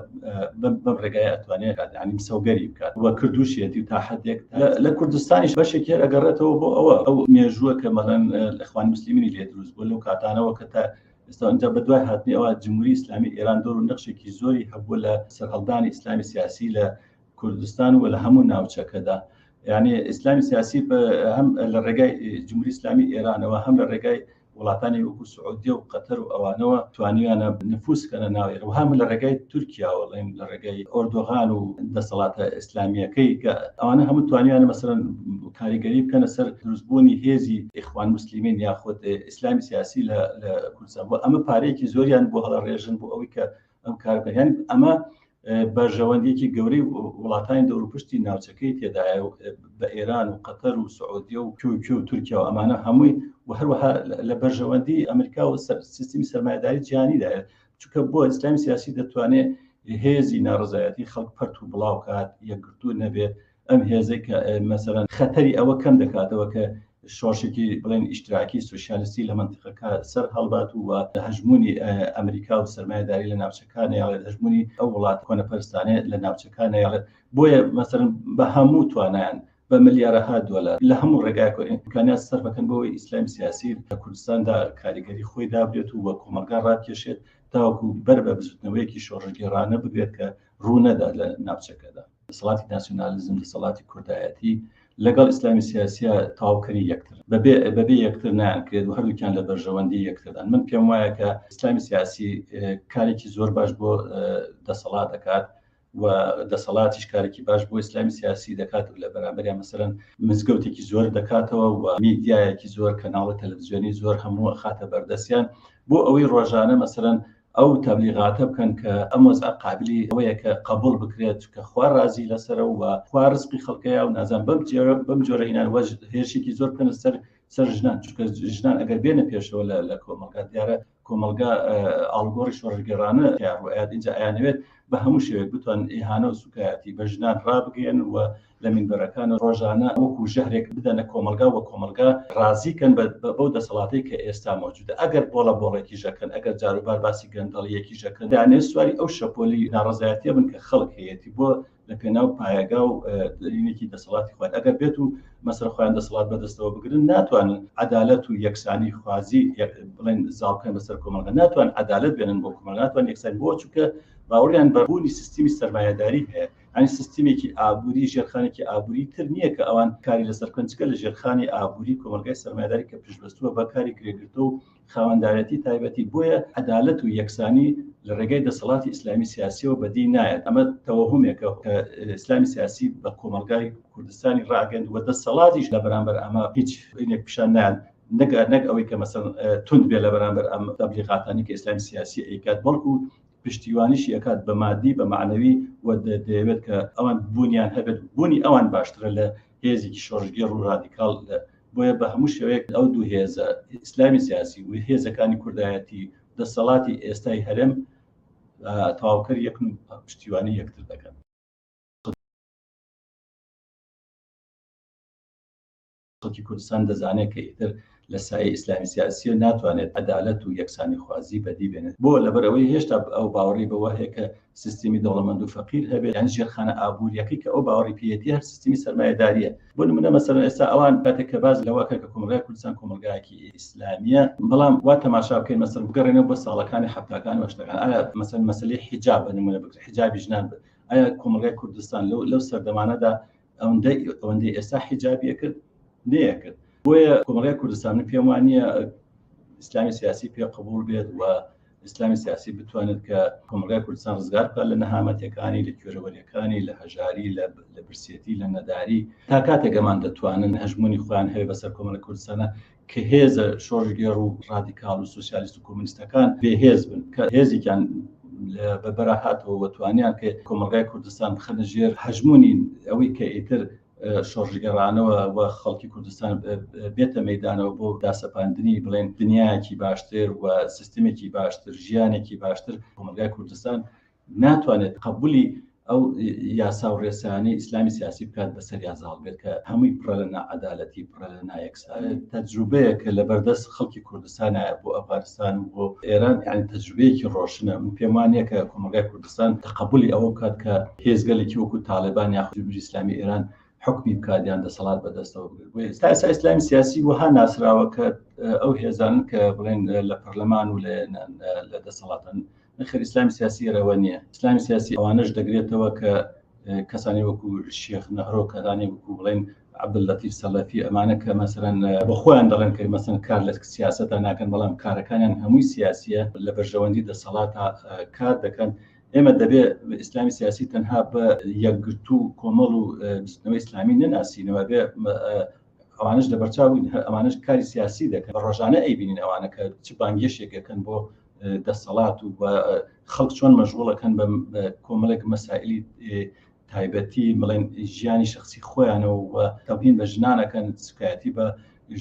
بەم ڕێگایە ئەتوانێت ینی مسەوگەری بکات وە کردوشیەتی و تا حدێک لە کوردستانیش بەشێکی ئەگەڕێتەوە بۆ ئەو مێژووە کە مەڵەن ئیخوان موسلیمینی لێ دروست بوو لەو کاتانەوە کە تا ئێستا ئەنجا بەدوای هاتنی ئەوە جمهوری ئیسلامی ئێران دۆر و نەخشێکی زۆری هەبووە لە سەرهەڵدانی ئیسلامی سیاسی لە کوردستان و لە هەموو ناوچەکەدا. یعنی ئیسلامی سیاسی هەم لە ڕێگای جمهوری ئیسلامی ئێرانەوە هەم لە ڕێگای وڵاتانی وەکو سعودیە و قەتەر و ئەوانەوە توانیانە نفوسکەنە ناوێر و هەم لە ڕێگای تورکیاوەڵێم لە ڕێگای ئۆردۆغان و دەسەڵاتە ئیسلامیەکەی کە ئەوانە هەموو توانیانە مەسەرەن کاریگەری بکەنە سەر دروستبوونی هێزی ئیخوان موسلیمین یاخود ئیسلامی سیاسی لە کوردستان. بۆ ئەمە پارەیەکی زۆریان بۆ هەڵەڕێژن بۆ ئەوەی کە ئەم کار بکەن. یعنی ئەمە بەرژەوەندێکی گەورەی وڵاتانی دەوروپشتی ناوچەکەی تێدایە بە ئێران و قەتەر و سعودیە و کوێ و تورکیا و ئەمانە هەمووی و هەروەها لە بەرژەوەندی ئەمریکا و سیستمی سەرمایه‌داری جیهانیدایە، چونکە بۆ ئیسلامی سیاسی دەتوانێت هێزی ناڕزایەتی خەڵک پەرت و بڵاو کات یەکگرتوو نەبێت. ئەم هێزەی کە مەسەرەن خەتەری ئەوە کەم دەکاتەوە کە شۆشێکی بڵێن ئیشتراکی سوسیالیستی لە منتیقەکە سەر هەڵبات و هەژمونی ئەمریکا و سەرمایه‌داری لە ناوچەکانە یاڵێت هەژمونی ئەو وڵات کۆنەپەرستانەیە لە ناوچەکانە یاڵێت. بۆیە مەسەرەن بە هەموو توانایان بە ملیارەها دۆلار لە هەموو ڕێگایەوە ئیمکانیات سەرف بکەن بۆەوەی ئیسلامی سیاسی لە کوردستاندا کاریگەری خۆی دابرێت و وە کۆمەلگا ڕاکێشێت تاوەکو بەر بە بزوتنەوەیەکی شۆڕژگێڕانە بگرێت کە ڕوونەدا لە ناوچەکەدا. دەسەڵاتی ناسیۆنالیزم دەسەڵاتی کوردایەتی لەگەڵ ئیسلامی سیاسیە تاوکەری یەکتر بەبێ یەکتر نانکرێت و هەردووکیان لە بەرژەوەندی یەکتردان. من پێم وایە کە ئیسلامی سیاسی کارێکی زۆر باش بۆ دەسەڵات دەکات و دەسەڵاتیش کارێکی باش بۆ ئیسلامی سیاسی دەکات و لە بەرامبەریان مەسەرەن مزگەوتێکی زۆر دەکاتەوە و میدیایەکی زۆر کەناڵە تەلەڤیزیۆنی زۆر هەموو خاتە بەردەستیان بۆ ئەوەی ڕۆژانە مەسەرەن ئەو تەبلیغاتە بکەن کە ئەم وەزع قابلی ئەوەیە کە قبول بکرێت کە خوا رازی لەسەرە و خوا ڕزقی خەڵکەیە و نازان بەم جۆرە هینان هێرشێکی زۆر بکەنە سەر ژنان، چونکە ژنان ئەگەر بێنە پێشەوە لە کۆمەلگا دیارە کۆمەلگا ئاڵگۆڕی شۆڕگەڕانە ڕوئات اینجا ئەیانەوێت بە هەموو شێوێک بتوان ئیهانە و سوکایەتی بە ژنان ڕابگەن و لە مینبەرەکان ڕۆژانە وەکو ژەهرێک بدەنە کۆمەلگا و کۆمەلگا ڕازیکەن بەو دەسەڵاتی کە ئێستا مەوجودە ئەگەر بۆڵێکی ژەکەن ئەگەر جاروبار باسی گەندەڵیەکی ژەکەن دانێ سواری ئەو شەپۆلی ناڕزایەتیە بن کە خەڵک هەیەی بۆ لە پێناو پایەگا و دەرینێکی دەسەڵاتی خۆیان ئەگەر بێت و مەسەر خۆیان دەسەڵات بەدەستەوە بگرن ناتوانن عەدالەت و یەکسانی خوازی بڵێن زاڵکەن بەسەر کۆمەلگا ناتوان عەدالەت بێنن بۆ کۆمەلگا ناتوان یەکسانی بۆ چونکە باوەڕیان بەبوونی سیستمی سەرمایەداری هەیە ئەنی سیستمێکی ئابووری ژێرخانێکی ئابووری تر نییە کە ئەوان کاری لەسەر کنجکە لە ژێرخانی ئابووری کۆمەلگای سەرمایەداری کە پشتبەستووە بە کاری کرێگرتو و خاوەندایەتی تایبەتی بۆیە عەدالەت و یەکسانی لە ڕێگەی دەسەڵاتی ئیسلامی سیاسیەوە بەدی نایەت ئەمە تەوەهومێکە کە ئیسلامی سیاسی بە کۆمەلگای کوردستانی ڕاگەند و دەسەڵاتیش لە بەرامبەر ئەمە هیچ عینێک پیشان نایەن نەک ئەوەی کە مەسەڵ تند بێ لە بەرامبەر ئەم تەبلیغاتانی کە ئیسلامی سیاسی ئەیکات بەڵکو پشتیوانیشی ئەکات بە مادی بە معنەوی و دەیەوێت کە ئەوان بوونیان هەبێت بوونی ئەوان باشترە لە هێزێکی شۆڕژگێڕ و ڕادیکاڵ بۆیە بە هەموو شێوەیەک ئەو دوو هێزە ئیسلامی سیاسی و هێزەکانی کوردایەتی دەسەڵاتی ئێستای هەرێم تەواوکەر یەکن و پشتیوانی یەکتر دەکەن. خەڵکی کوردستان دەزانێت کە ئیتر لە سایه ئیسلامی سیاسی ناتوانێت عەدالەت و یەکسانی خوازی بەدی بێنێت بۆ لەبەرەوەی هێشتا ئەو باوەڕی بەوە هەیە کە سیستمی دەوڵەمەند و فەقیر هەبێت یان ژێرخانە ئابوووریەکەی کە ئەو باوەڕی پێیەتی هەر سیستمی سەرمایەداریە بۆ نمونە مەسەڵەن ئێستا ئەوان کاتێک کە باز لەوەکە کە کۆمەلگای کوردستان کۆمەلگایەکی ئیسلامیە بەڵام وا تەماشا بکەین مەسەڵەن بگەڕێنەوە بۆ ساڵەکانی حەفتاکان و هەشتاکان ئایا مەسەڵەن مەسەلەی حیجاب بە نمونە بگرێت حیجابی ژنان ئایا کۆمەلگای کوردستان لەو سەردەمانەدا ئەوەندەی ئێستا حیجابیە کرد نەیەکرد بۆیە کۆمەلگای کوردستان پێم وانە ئیسلامی سیاسی پێ قبول بێت و ئیسلامی سیاسی بتوانێت کە کۆمەلگای کوردستان ڕزگار بکات لە نەهامەتیەکانی لە کوێرەوەریەکانی لە هەژاری لە برسێتی لە نەداری تا کاتێک ئەمان دەتوانن هەژمونی خۆیان هەیە بەسەر کۆمەلگای کوردستانە کە هێزە شۆڕژگێڕ و ڕادیکاڵ و سوسیالیست و کۆمونیستەکان بێهێز بن کە هێزێکیان بە بەراهاتەوە وەتوانیان کە کۆمەلگای کوردستان بخەنە ژێر هەژمونی ئەوەی کە ئیتر شۆڕژگەڕانەوە و خەڵکی کوردستان بێتە مەیدانەوە بۆ داسەپاندنی بڵێن دنیایەکی باشتر و سیستمێکی باشتر ژیانێکی باشتر کۆمەلگای کوردستان ناتوانێت قبولی ئەو یاسا و ڕێسایانەی ئیسلامی سیاسی بکات بەسەر یازاڵ بێت کە هەمووی پڕە لە نەعەدالەتی پڕە لە نایەکسانی تەجروبەیە کە لە بەردەست خەڵکی کوردستانە بۆ ئەفغانستان و بۆ ئێران یعنی تەجروبەیەکی ڕۆشنە پێم وانە کە کۆمەلگای کوردستان تەقبولی ئەوە بکات کە هێزگەلێکی وەکو تاالبان یاخود جمهوریی ئیسلامی ئێران حکمی بکاتیان دەسەڵات بەدەستەوە بگرێت بۆ ئێستا ئیسلامی سیاسی وها ناسراوە کە ئەو هێزان کە بڵێن لە پەرلەمان و لە دەسەڵاتن نەخێر ئیسلامی سیاسی ئێرەوە نییە ئیسلامی سیاسی ئەوانەش دەگرێتەوە کە کەسانی وەکو شێخ نەهرۆ کەدانی وەکو بڵێن عەبدولەتیف سەلەفی ئەمانە کە مەسەڵەن بە خۆیان دەڵێن کە مەسەڵەن کار لە سیاسەتە ناکەن بەڵام کارەکانیان هەمووی سیاسیە لە بەرژەوەندی دەسەڵاتە کار دەکەن ئێمە دەبێت ئیسلامی سیاسی تەنها بە یەکگرتو کۆمەڵ و بستنەوەی ئیسلامی نەناسینەوە بێ ئەوانش لە بەرچاوین ئەمانش کاری سیاسی دەکەن بە ڕۆژانە ئەیبینین ئەوانە کە چ بانگێشێکەکەن بۆ دەسەڵات و خەڵک چۆن مەشغوڵەکەن بە کۆمەڵێک مەسائلی تایبەتی بڵێن ژیانی شخصی خۆیانەوە و تەبیین بە ژنانەکەن سوکایەتی بە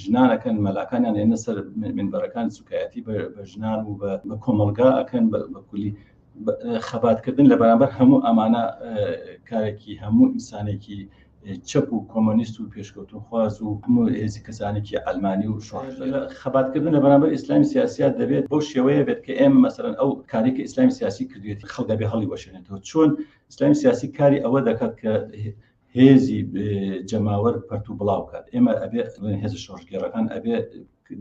ژنانەکەن مەلاکانیان هێنە سەر منبەرەکان سوکایەتی بە ژنان و بە کۆمەلگا ئەکەن بە کولی خەباتکردن لە بەرامبەر هەموو ئەمانە کارێکی هەموو ئینسانێکی چەپ و کۆمۆنیست و پێشکەوتن خواز و هەموو هێزی کەسانێکی ئەلمانی و خەباتکردن لە بەرامبەر ئیسلامی سیاسیات دەبێت بەو شێوەیە بێت کە ئێمە مەسەڵەن ئەو کارێکی ئیسلامی سیاسی کردوێتی خەڵک دەبێ هەڵی وەشێنێتەوە چۆن ئیسلامی سیاسی کاری ئەوە دەکات کە هێزی جەماوەر پەرت و بڵاو بکات ئێمە ئەبێ هێز شۆڕژگێڕەکان ئەبێ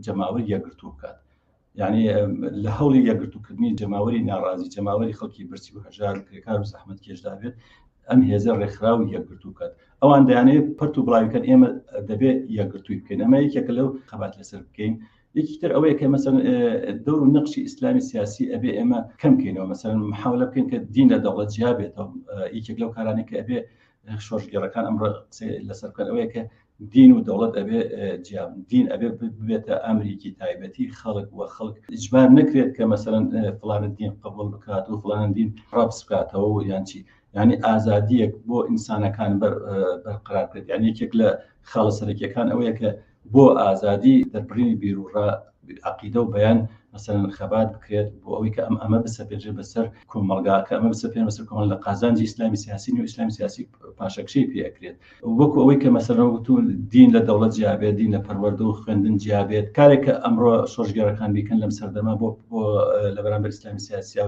جەماوەر یەکگرتوو بکات یعنی لە هەوڵی یەکگرتووکردنی جەماوەری ناڕازی جەماوەری خەڵکی برسی و هەژار و کرێکار و زەحمەت کێشدا بێت ئەم هێزە ڕێکخراوی یەکگرتوو بکات ئەوان دەیانەیە پەرت و بڵاویکەن ئێمە دەبێت یەکگرتووی بکەین ئەمە یەکێکە لەو خەبات لەسەر بکەین یەکیتر ئەوەیە کە مەسەڵەن دەور و نەقشی ئیسلامی سیاسی ئەبێ ئێمە کەم بکەینەوە مەسەڵەن محاولە بکەین کە دین لە دەوڵەت جیا بێتەوە یەکێک لەو کارانێک کە ئەبێ شۆڕژگێڕەکان ئەمڕۆ لەسەر بکەن ئەوەیە کە دین و دەوڵەت ئەبێ جیاب دین ئەبێ ببێتە ئەمریکی تایبەتی خەڵک و خەڵک ئیجبار نەکرێت کە مەسەڵەن فڵانە دین قبول بکات و فڵانە دین ڕابس بکاتەوە و یان چی یعنی ئازادیەک بۆ ئینسانەکان بەرقرار کرد یعنی یەکێک لە خاڵە سەرەکیەکان ئەوەیە کە بۆ ئازادی دەربڕینی بیرروڕا عەقیدە و بەیان مثلا خەبات بکرێت بۆ ئەوەی کە ئەمە بسەپێنرێت بەسەر کۆمەڵگا کە ئەمە بسەپێن بەسەر کۆمەڵ لە قازانجی ئیسلامی سیاسی و ئیسلامی سیاسی پاشەکشەی پێکرێت وەکو ئەوەی کە مەسەرەوە وتون دین لە دەوڵەت جیابێت دین لە پەروەردە و خوێندن جیابێت کارێکە ئەمڕۆ شۆژگەرەکان بیکەن لەم سەردەما بۆ لە بەرامبەر ئیسلامی سیاسی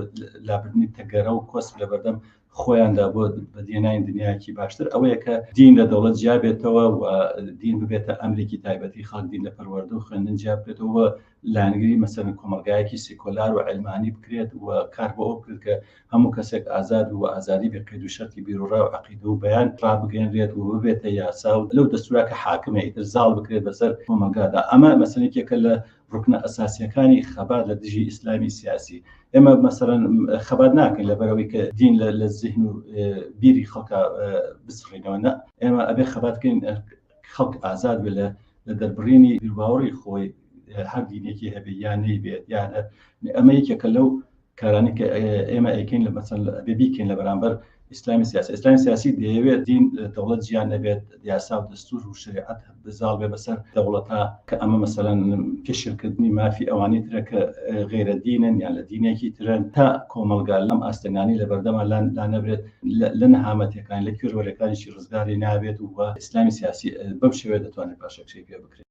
لابردنی تەگەرە و کۆسپ لە بەردەم خۆیاندا بۆ بەدیێنانی دنیاکی باشتر ئەوەیە کە دین لە دەوڵەت جیابێتەوە و دین ببێتە ئەمریکی تایبەتی خەڵک دین لە پەروەردە و خوێندن جیابێتەوە لایەنگری مەسەرن کۆمەلگایەکی سیکۆلار و علمانی بکرێت و کار بۆ ئەو بکرێت کە هەموو کەسێک ئازاد و ئازادی بە قەید و شەرتی بیرروڕا و عەقیدە و بەیان ڕابگەێنرێت و ببێتە یاسا و لەو دەستورا کە حاکمە ئیتر زاڵ بکرێت بەسەر کۆمەلگادا ئەمە مەسەلێکێکە لە ڕوکنە ئەساسیەکانی خەبات لە دژی ئیسلامی سیاسی ئێمە مەسەرەن خەبات ناکەین لەبەرەوەی کە دین لە ذهن و بیری خەڵکا بسڕینەوە نە ئێمە ئەبێ خەباتکەین خەڵک ئازاد بێت لە دەربڕینی بیرباوەڕی خۆی هەر دینێکی هەبێ یان نەیبێت یان ئەمە یەکێکە لەو کارانی کە ئێمە ئەیکەین لە مەسەن ئەبێ بیکەین لە بەرامبەر ئیسلامی سیاسی دەیەوێت دین دەوڵەت جیان نەبێت یاسا و دەستور و شریعەت بزاڵ بێ بەسەر دەوڵەتە کە ئەمە مەسەلەن کشرکردنی مافی ئەوانی ترە کە غێرە دینن یان لە دینێکی ترن تا کۆمەلگا لەم ئاستەنانی لە بەردەما لا نەبرێت لە نەهامەتەکان لە کوێرەوەرەکانیشی ڕزگاری نابێت و ئیسلامی سیاسی بەم شێوەیە دەتوانێت پاشەکشەی پێ بکرێت